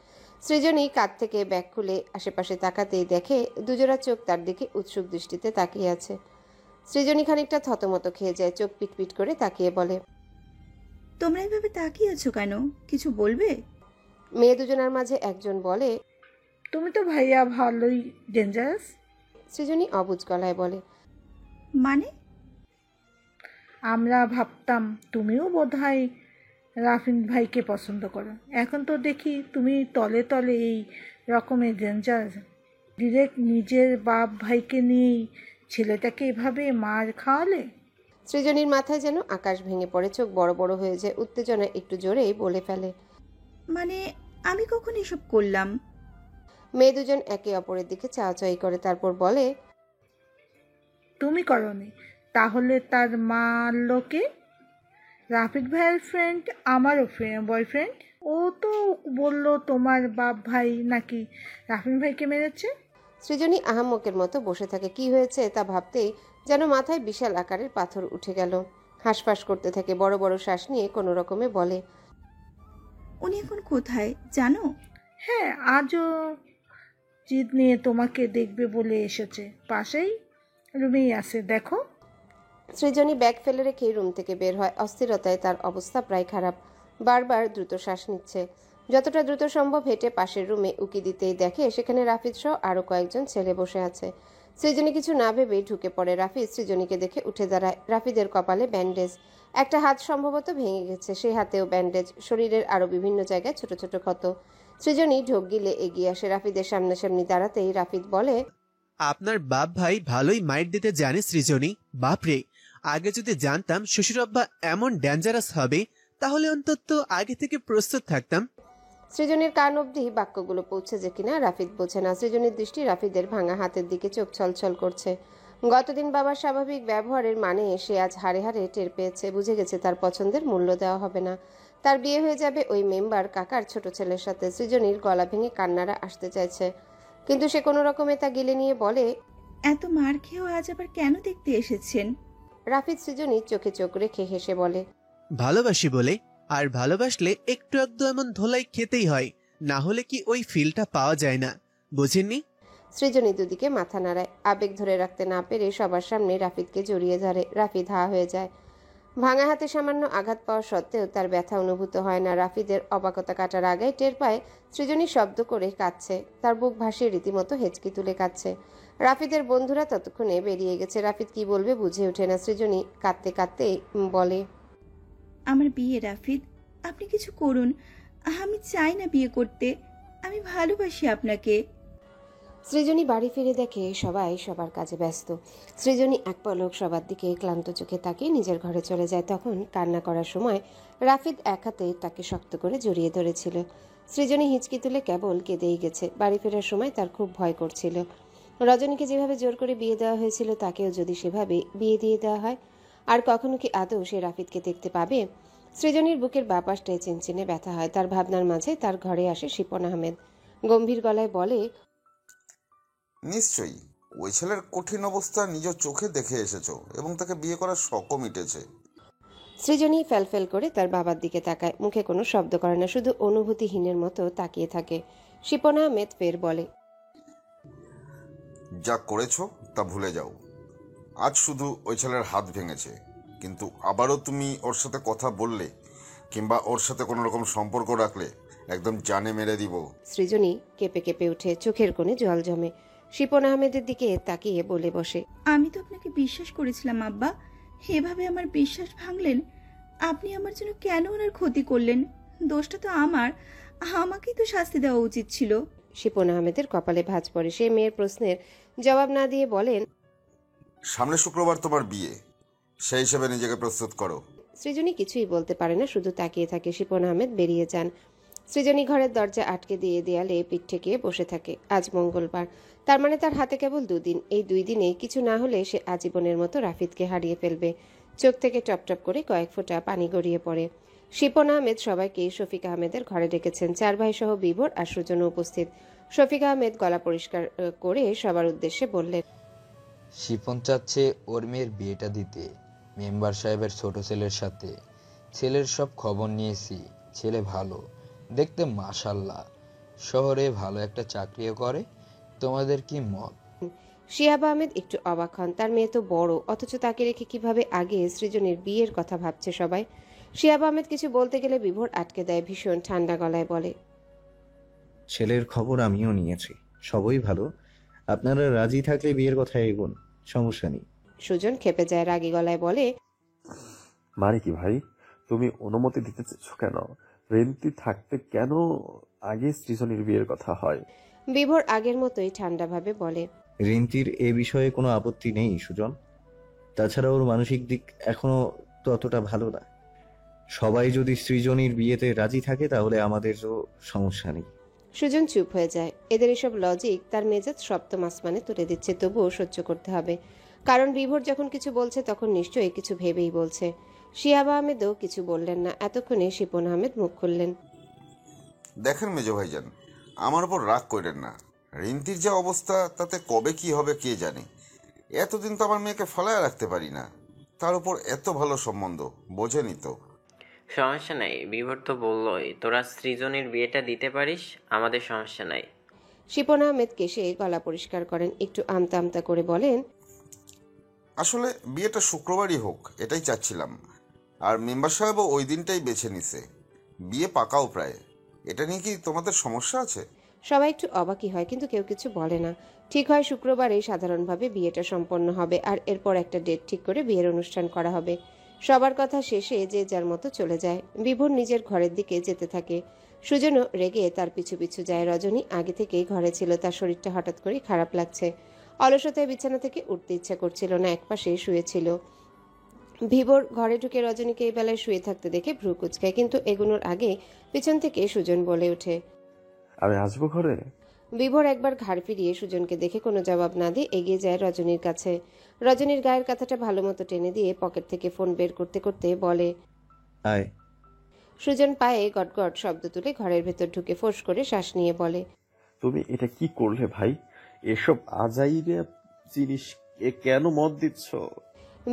সৃজনী কাঁধ থেকে ব্যাগ খুলে আশেপাশে তাকাতেই দেখে দুজোড়া চোখ তার দিকে উৎসুক দৃষ্টিতে তাকিয়ে আছে। সৃজনী খানিকটা থতমত খেয়ে যায়, চোখ পিটপিট করে তাকিয়ে বলে, তোমরা এভাবে তাকিয়ে আছো কেন? কিছু বলবে? মেয়ে দুজনের মাঝে একজন বলে, তুমি তো ভাইয়া ভালোই ডেঞ্জারাস। সৃজনী অবুঝ গলায় বলে, মানে? আমরা ভাবতাম তুমিও বোধহয় রাফিন ভাইকে পছন্দ করো, এখন তো দেখি তুমি তলে তলে এই রকমের ডেঞ্জার। ডিরেক্ট নিজের বাপ ভাইকে নিয়েই ছেলেটাকে এভাবে মার খাওয়ালে। সৃজনীর মাথায় যেন আকাশ ভেঙে পড়ে, চোখ বড় বড় হয়ে যায়, উত্তেজনা একটু জোরেই বলে ফেলে, মানে আমি কখন এসব করলাম? মেয়ে দুজন একে অপরের দিকে চাওয়াচাই করে, তারপর বলে, তুমি করনি, তাহলে তার মারলোকে? রাফিদ ভাইয়ের ফ্রেন্ড আমারও বয়ফ্রেন্ড। ও তো বললো তোমার বাপ ভাই নাকি রাফিন ভাইকে মেরেছে। সৃজনী আহাম্মকের মতো বসে থাকে। কি হয়েছে তা ভাবতেই যেন মাথায় বিশাল আকারের পাথর উঠে গেল। হাঁসফাঁস করতে থাকে, বড় বড় শ্বাস নিয়ে কোনো রকমে বলে, উনি এখন কোথায় জানো? হ্যাঁ, আজও জিদ নিয়ে তোমাকে দেখবে বলে এসেছে, পাশেই রুমেই আছে, দেখো। সৃজনী ব্যাগ ফেলে রেখে রুম থেকে বের হয়। অস্থিরতায় তার অবস্থা প্রায় খারাপ, বারবার দ্রুত শ্বাস নিচ্ছে। যতটা দ্রুত সম্ভব হেঁটে পাশের রুমে উকি দিতেই দেখে সেখানে রাফিদ সহ আরও কয়েকজন ছেলে বসে আছে। সৃজনী কিছু না ভেবেই ঢুকে পড়ে। রাফিদ সৃজনীকে দেখে উঠে দাঁড়ায়। রাফিদের কপালে ব্যান্ডেজ, একটা হাত সম্ভবত ভেঙে গেছে, সেই হাতেও ব্যান্ডেজ, শরীরের আরও বিভিন্ন জায়গায় ছোট ছোট ক্ষত। সৃজনী ঢোক গিলে এগিয়ে আসে। রাফিদের সামনাসামনি দাঁড়াতেই রাফিদ বলে, আপনার বাপ ভাই ভালোই মাইট দিতে জানে সৃজনী। বাপরে, আগে যদি জানতাম শ্বশুর আব্বা এমন ডেঞ্জারাস হবে তাহলে অন্তত আগে থেকে প্রস্তুত থাকতাম। সৃজনীর কান অবধি বাক্যগুলো পৌঁছেছে কিনা রাফিদ বোঝে না। সৃজনীর দৃষ্টি রাফিদের ভাঙা হাতের দিকে, চোখ ছলছল করছে। গতদিন বাবার স্বাভাবিক ব্যবহারের মানে সে আজ হাড়ে হাড়ে টের পেয়েছে। বুঝে গেছে তার পছন্দের মূল্য দেওয়া হবে না, তার বিয়ে হয়ে যাবে ওই মেম্বার কাকার ছোট ছেলের সাথে। সৃজনীর গলা ভেঙে কান্নারা আসতে চাইছে, কিন্তু সে কোনো রকমে তা গিলে নিয়ে বলে, এত মার খেয়েও আজ আবার কেন দেখতে এসেছেন? রাফিদ সৃজনীর চোখে চোখ রেখে হেসে বলে, ভালোবাসি বলে, আর ভালোবাসলে একটু একটু এমন ধোলাই খেতেই হয়, না হলে কি ওই ফিলটা পাওয়া যায় না, বুঝেননি? সৃজনী দুদিকে মাথা নাড়ায়। আবেগ ধরে রাখতে না পেরে সবার সামনে রাফিদকে জড়িয়ে ধরে। রাফিদ হা হয়ে যায়। ভাঙা হাতে সামান্য আঘাত পাওয়া সত্ত্বেও তার ব্যথা অনুভূত হয় না। রাফিদের অবাকতা কাটার আগেই টের পায় সৃজনী শব্দ করে কাঁদছে। তার বুক ভাসিয়ে রীতিমতো হেঁচকি তুলে কাঁদছে। রাফিদের বন্ধুরা ততক্ষণে বেরিয়ে গেছে। রাফিদ কি বলবে বুঝে ওঠে না। সৃজনী কাঁদতে কাঁদতে বলে, আমার বিয়ে রাফিদ, আপনি কিছু করুন। আমি চাই না বিয়ে করতে, আমি ভালোবাসি আপনাকে। সৃজনী বাড়ি ফিরে দেখে সবাই সবার কাজে ব্যস্ত। সৃজনী এক পলক সবার দিকে ক্লান্ত চোখে তাকিয়ে নিজের ঘরে চলে যায়। তখন কান্না করার সময় রাফিদ এক হাতে তাকে শক্ত করে জড়িয়ে ধরেছিল। সৃজনী হিচকি তুলে কেবল কেঁদেই গেছে। বাড়ি ফেরার সময় তার খুব ভয় করছিল। রজনীকে যেভাবে জোর করে বিয়ে দেওয়া হয়েছিল তাকেও যদি সেভাবে বিয়ে দিয়ে দেওয়া হয়, আর কখনো কি আদৌ সে রাফিদকে দেখতে পাবে? সৃজনীর বুকের বাপাসটায় চিনচিনে ব্যথা হয়। তার ভাবনার মাঝে তার ঘরে আসে শিপন আহমেদ। গম্ভীর গলায় বলে, নিশ্চয়ই ওই ছেলের কঠিন অবস্থা নিজ চোখে দেখে এসেছো এবং তাকে বিয়ে করার শখও মিটেছে। সৃজনী ফেলফেল করে তার বাবার দিকে তাকায়। মুখে কোনো শব্দ করে না, শুধু অনুভূতিহীনের মতো তাকিয়ে থাকে। শিপন আহমেদ ফের বলে, যা করেছো তা ভুলে যাও। আজ শুধু ওই ছেলের হাত ভেঙেছে, কিন্তু আবারও তুমি ওর সাথে কথা বললে কিংবা ওর সাথে কোনো রকম সম্পর্ক রাখলে একদম জানে মেরে দিব। সৃজনী কেঁপে কেঁপে উঠে, চোখের কোণে জল জমে। শিপন আহমেদের দিকে তাকিয়ে বলে বসে, আমি তো আপনাকে বিশ্বাস করেছিলাম আব্বা, এভাবে আমার বিশ্বাস ভাঙলেন। আপনি আমার জন্য কেন ওনার ক্ষতি করলেন? দোষটা তো আমার, আমাকেই তো শাস্তি দেওয়া উচিত ছিল। শিপন আহমেদের কপালে ভাঁজ পড়ে। সে মেয়ের প্রশ্নের জবাব না দিয়ে বলেন, সামনে শুক্রবার তোমার বিয়ে, সেই হিসেবে নিজেকে প্রস্তুত করো। সৃজনী কিছুই বলতে পারে না, শুধু তাকিয়ে থাকে। শিপন আহমেদ বেরিয়ে যান। সৃজনী ঘরের দরজা আটকে দিয়ে দেয়ালে পিঠ ঠেকিয়ে বসে থাকে। আজ মঙ্গলবার, তার মানে তার হাতে কেবল 2 দিন। এই 2 দিনে কিছু না হলে সে আজীবনের মতো রাফিদকে হারিয়ে ফেলবে। চোখ থেকে টপটপ করে কয়েক ফোঁটা পানি গড়িয়ে পড়ে। শিপন আহমেদ সবাইকে শফিক আহমেদের ঘরে ডেকেছেন। 4 ভাই সহ বিভোর আর সুজন উপস্থিত। শফিক আহমেদ গলা পরিষ্কার করে সবার উদ্দেশ্যে বললেন, শিপন চাচ্ছে ওর মেয়ের বিয়েটা দিতে মেম্বার সাহেবের ছোট ছেলের সাথে। ছেলের সব খবর নিয়েছি, ছেলে ভালো দেখতে মাশাল্লাহ, শহরে ভালো একটা চাকরিও করে। তোমাদের কি মত? শিহাব আহমেদ একটু অবাক হন। তার মেয়ে তো বড়, অথচ তাকে রেখে কিভাবে আগে সৃজনের বিয়ের কথা ভাবছে সবাই। শিহাব আহমেদ কিছু বলতে গেলে বিভোর আটকে দেয়, ভীষণ ঠান্ডা গলায় বলে, ছেলের খবর আমিও নিয়েছি, সবই ভালো। আপনারা রাজি থাকলে বিয়ের কথা এগোন, সমস্যা নেই। সুজন খেপে যায়, রাগী গলায় বলে, মানে কি ভাই, তুমি অনুমতি দিতে চাইছো কেন? রেন্তি থাকতে কেন আগে সৃজনীর বিয়ের কথা হয়? বিভোর আগের মতোই ঠান্ডাভাবে বলে, রিন্তির এ বিষয়ে কোনো আপত্তি নেই সুজন। তাছাড়া ওর মানসিক দিক এখনো তো অতটা ভালো না। সবাই যদি সৃজনীর বিয়েতে রাজি থাকে তাহলে আমাদেরও সমস্যা নেই। সুজন চুপ হয়ে যায়। এদের এসব লজিক তার মেজাজ সপ্তম আসমানে তুলে দিচ্ছে, তবুও সহ্য করতে হবে। কারণ বিভোর যখন কিছু বলছে তখন নিশ্চয়ই কিছু ভেবেই বলছে। শিহাব আহমেদও কিছু বললেন না। এতক্ষণে শিপন আহমেদ মুখ খুললেন, দেখেন মেজো ভাইজান, আমার উপর রাগ করেন না। রিন্তির যা অবস্থা তাতে কবে কি হবে কে জানে। এতদিন তো আমার মেয়েকে ফলায় রাখতে পারি না, তার উপর এত ভালো সম্বন্ধ, বোঝেনি তো। সমস্যা নাই, বিভোর তো বললোই তোরা সৃজনীর বিয়েটা দিতে পারিস, আমাদের সমস্যা নাই। শিপন আহমেদ কেশে গলা পরিষ্কার করেন, একটু আমতা আমতা করে বলেন, আসলে বিয়েটা শুক্রবারই হোক এটাই চাচ্ছিলাম, আর মেম্বার সাহেবও ওই দিনটাই বেছে নিছে। বিয়ে পাকাও প্রায়। এটা নিয়ে কি তোমাদের সমস্যা আছে? সবাই একটু অবাকই হয়, কিন্তু কেউ কিছু বলে না। ঠিক হয় শুক্রবারেই সাধারণভাবে বিয়েটা সম্পন্ন হবে, আর এরপর একটা ডেট ঠিক করে বিয়ের অনুষ্ঠান করা হবে। সবার কথা শেষে যে যার মতো চলে যায়। বিভোর নিজের ঘরের দিকে যেতে থাকে। সুজনও রেগে তার পিছু পিছু যায়। রজনী আগে থেকেই ঘরে ছিল, তার শরীরটা হঠাৎ করে খারাপ লাগছে। অলসতায় বিছানা থেকে উঠতে ইচ্ছা করছিল না, একপাশে শুয়েছিল। বিভোর ঘরে ঢুকে রজনীকে এই বেলায় শুয়ে থাকতে দেখে ভ্রু কুচকায়, কিন্তু এগুনোর আগে পিছন থেকে সুজন বলে ওঠে, আমি আসবো ঘরে? বিভোর একবার ঘাড় ফিরিয়ে সুজনকে দেখে কোনো জবাব না দিয়ে এগিয়ে যায় রজনীর কাছে। রজনীর গায়ের কাঁথাটা ভালো মতো টেনে দিয়ে পকেট থেকে ফোন বের করতে করতে বলে, আয়। সুজন পায়ে গটগট শব্দ তুলে ঘরের ভেতর ঢুকে ফোঁস করে শ্বাস নিয়ে বলে, তুমি এটা কি করলে ভাই? এসব আজাইরা জিনিস কেন মত দিচ্ছ?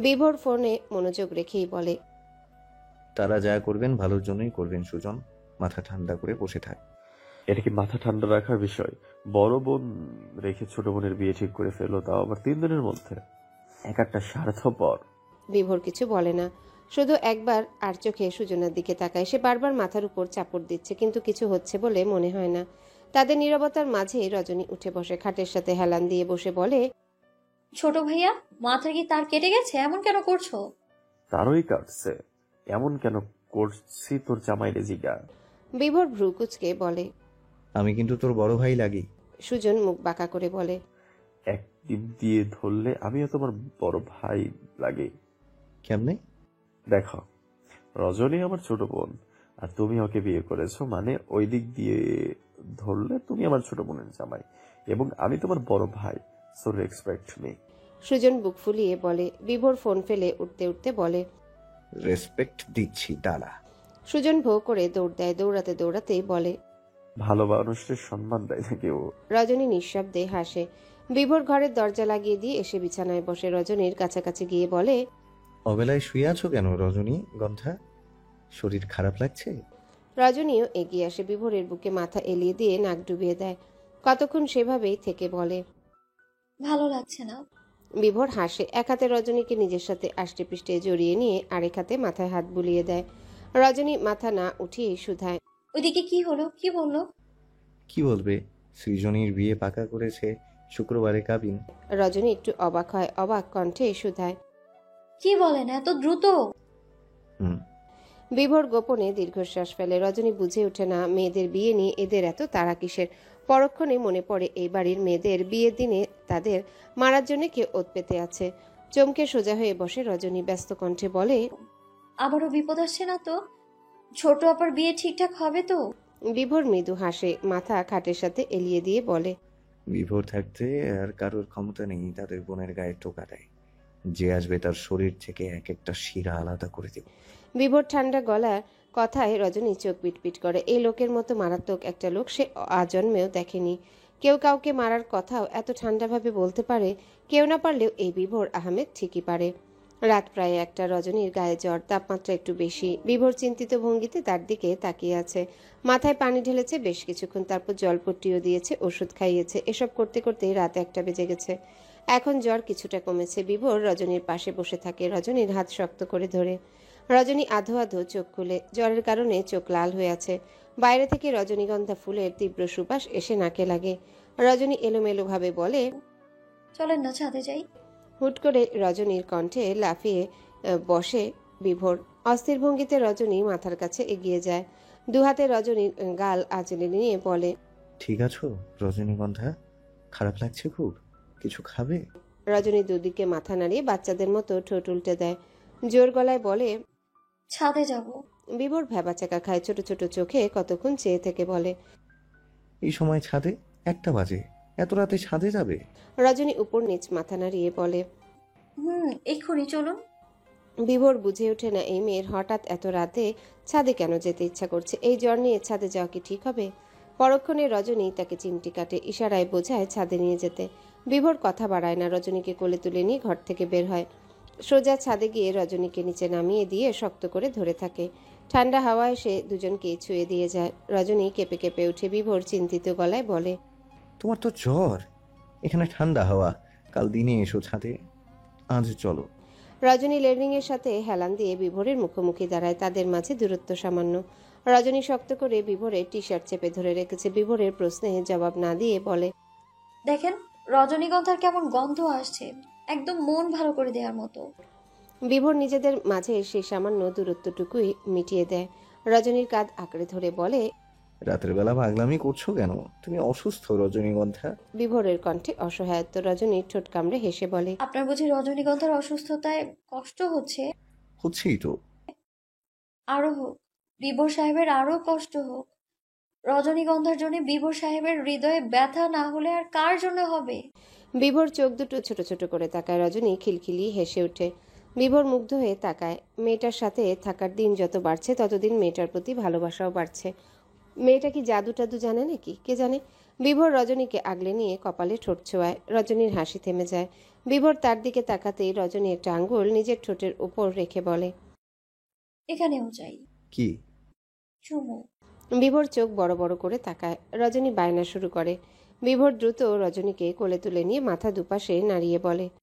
বিভোর ফোনে মনোযোগ রেখেই বলে, তারা যা করবেন ভালোর জন্যই করবেন সুজন, মাথা ঠান্ডা করে বসে থাক। এটা কি মাথা ঠান্ডা রাখার বিষয়? বড় বোন রেখে ছোট বোনের বিয়ে ঠিক করে ফেলো, তাও আবার 3 দিনের মধ্যে। এক একটা স্বার্থপর। বিভোর কিছু বলে না, শুধু একবার আর চোখে সুজনের দিকে তাকায়। সে বারবার মাথার উপর চাপড় দিচ্ছে, কিন্তু কিছু হচ্ছে বলে মনে হয় না। তাদের নীরবতার মাঝে রজনী উঠে বসে, খাটের সাথে হেলান দিয়ে বসে বলে, ছোট ভাইয়া, মাথা কি তার কেটে গেছে? এমন কেন করছো? তারই কাটছে। এমন কেন করছি তোর জামাই রেজিগা? বিভোর ভ্রু কুচকে বলে, আমি কিন্তু তোর বড় ভাই লাগি। সুজন মুখ বাঁকা করে বলে, এক টিপ দিয়ে ধরলে আমিও তোমার বড় ভাই লাগে। কেমনে? দেখো, রজনী আমার ছোট বোন, আর তুমি ওকে বিয়ে করেছো, মানে ওই দিক দিয়ে ধরলে তুমি আমার ছোট বোনের জামাই, এবং আমি তোমার বড় ভাই। So respect me. সুজন বুক ফুলিয়ে বলে। বিভোর ফোন ফেলে উঠতে উঠতে বলে, রেসপেক্ট দিচ্ছি দাঁড়া। সুজন ভো করে দৌড় দেয়। দৌড়াতে দৌড়াতেই বলে, ভালো মানুষের সম্মান দেয় না কেউ। রজনী নিঃশব্দে হাসে। বিভোর ঘরের দরজা লাগিয়ে দিয়ে এসে বিছানায় বসে রজনীর কাছাকাছি গিয়ে বলে, অবেলায় শুয়ে আছো কেন রজনী গন্ধা? শরীর খারাপ লাগছে? রজনীও এগিয়ে আসে, বিভোরের বুকে মাথা এলিয়ে দিয়ে নাক ডুবিয়ে দেয়। কতক্ষণ সেভাবেই থেকে বলে, ভালো লাগছে না। বিভোর হাসে। এক হাতে রজনীকে নিজের সাথে আষ্টে পৃষ্ঠে জড়িয়ে নিয়ে আরেক হাতে মাথায় হাত বুলিয়ে দেয়। রজনী মাথা না উঠিয়ে শুধায়, ওইদিকে কি হলো? কি বললো? কি বলবে, সৃজনীর বিয়ে পাকা করেছে, শুক্রবারে কাবিন। রজনী একটু অবাক হয়, অবাক কণ্ঠে শুধায়, কি বলেন এত দ্রুত? বিভোর গোপনে দীর্ঘশ্বাস ফেলে। রজনী বুঝে ওঠে না মেয়েদের বিয়ে নিয়ে এদের এত তাড়া কিসের। পরক্ষণে মনে পড়ে এই বাড়ির মেয়েদের বিয়ের দিনে তাদের মারার জন্য কেউ ওত পেতে আছে। চমকে সোজা হয়ে বসে রজনী, ব্যস্ত কণ্ঠে বলে, আবারও বিপদ আসছে না তো? ছোট আপার বিয়ে ঠিকঠাক হবে তো? বিভোর মৃদু হাসে, মাথা খাটের সাথে এলিয়ে দিয়ে বলে, বিভোর থাকতে আর কারোর ক্ষমতা নেই তাদের বোনের গায়ে টোকা দেয়। যে আসবে তার শরীর থেকে এক একটা শিরা আলাদা করে দেব। বিভোর ঠান্ডা গলার কথায় রজনী চোখ পিটপিট করে। এই লোকের মতো মারাত্মক একটা লোক সে আজন্মেও দেখেনি। কেউ কাউকে মারার কথাও এত ঠান্ডাভাবে বলতে পারে, কেউ না পারলেও এই বিভোর আহমেদ ঠিকই পারে। রাত প্রায় 1টা, রজনীর গায়ে জ্বর, তাপমাত্রা একটু বেশি। বিভোর চিন্তিত ভঙ্গিতে তার দিকে তাকিয়ে আছে। মাথায় পানি ঢেলেছে বেশ কিছুক্ষণ, তারপর জলপট্টিও দিয়েছে, ওষুধ খাইয়েছে। এসব করতে করতে রাত 1টা বেজে গেছে। এখন জ্বর কিছুটা কমেছে। বিভোর রজনীর পাশে বসে থাকে, রজনীর হাত শক্ত করে ধরে। রজনী আধো আধো চোখ খুলে, জ্বরের কারণে চোখ লাল হয়ে আছে। বাইরে থেকে রজনীগন্ধা ফুলের তীব্র সুবাস এসে নাকে লাগে। রজনী এলোমেলোভাবে বলে, চলেন না ছাদে যাই। হুট করে রজনীর কণ্ঠে লাফিয়ে বসে বিভোর। অস্থির ভঙ্গিতে রজনী মাথার কাছে এগিয়ে যায়। দুহাতে রজনীর গাল আঁচলে নিয়ে বলে, ঠিক আছো রজনীগন্ধা? খারাপ লাগছে খুব? কিছু খাবে? রজনী দুদিকে মাথা নাড়িয়ে বাচ্চাদের মতো ঠোঁট উল্টে দেয়। জোর গলায় বলে, ছাদে যাব। বিভোর ভ্যাবাচাকা খায়, ছোট ছোট চোখে কতক্ষণ চেয়ে থেকে বলে, এই সময় ছাদে? 1টা বাজে, এত রাতে ছাদে যাবে? রজনী উপর নিচ মাথা নাড়িয়ে বলে, এক্ষুনি চলুন। বিভোর বুঝে ওঠে না এই মেয়ের হঠাৎ এত রাতে ছাদে কেন যেতে ইচ্ছা করছে। এই জ্বর নিয়ে ছাদে যাওয়া কি ঠিক হবে? পরক্ষণে রজনী তাকে চিমটি কাটে, ইশারায় বোঝায় ছাদে নিয়ে যেতে। বিভোর কথা বাড়ায় না, রজনীকে কোলে তুলে নিয়ে ঘর থেকে বের হয়। সোজা ছাদে গিয়ে রজনীকে নিচে নামিয়ে দিয়ে শক্ত করে ধরে থাকে। ঠান্ডা হাওয়া এসে দুজনকে ছুঁয়ে দিয়ে যায়। রজনী কেঁপে কেঁপে উঠে। বিভোর চিন্তিত গলায় বলে, তোমার তো জ্বর, এখানে ঠান্ডা হাওয়া, কাল দিনে এসো ছাদে, আজ চলো। রজনী লেডরিংয়ের সাথে হেলান দিয়ে বিভোরের মুখোমুখি দাঁড়ায়। তাদের মাঝে দূরত্ব সামান্য। রজনী শক্ত করে বিভোরের টি শার্ট চেপে ধরে রেখেছে। বিভোরের প্রশ্নে জবাব না দিয়ে বলে, দেখেন রজনীগন্ধার কেমন গন্ধ আসছে, একদম মন ভালো করে দেওয়ার মতো। বিভোর নিজেদের মাঝে সেই সামান্য দূরত্বটুকুই মিটিয়ে দেয়। রজনীর কাঁধ আঁকড়ে ধরে বলে, রাতের বেলা পাগলামি করছো কেন? তুমি অসুস্থ রজনীগন্ধা? বিভোরের কণ্ঠে অসহায়ত্ব। রজনীর ঠোঁট কামড়ে হেসে বলে, আপনার বুঝি রজনীগন্ধার অসুস্থতায় কষ্ট হচ্ছে? হচ্ছেই তো। আরো হোক, বিভোর সাহেবের আরো কষ্ট হোক। রজনীগন্ধার জন্য বিভোর সাহেবের হৃদয়ে ব্যথা না হলে আর কার জন্য হবে? বিভোর চোখ দুটো ছোট ছোট করে তাকায়। রজনী খিলখিলি হেসে ওঠে। বিভোর মুগ্ধ হয়ে তাকায়। মেয়েটার সাথে থাকার দিন যত বাড়ছে ততদিন মেয়েটার প্রতি ভালোবাসাও বাড়ছে। মেয়েটা কি জাদু টাদু জানে নাকি কে জানে। বিভোর রজনীকে আগলে নিয়ে কপালে ঠোঁট ছোঁয়ায়। রজনীর হাসি থেমে যায়। বিভোর তার দিকে তাকাতেই রজনী একটা আঙ্গুল নিজের ঠোঁটের উপর রেখে বলে, এখানেও যাই। কি? চুমু। বিভোর চোখ বড় বড় করে তাকায়। রজনী বায়না শুরু করে। বিভোর দ্রুত রজনীকে কোলে তুলে নিয়ে মাথা দুপাশে নাড়িয়ে বলে,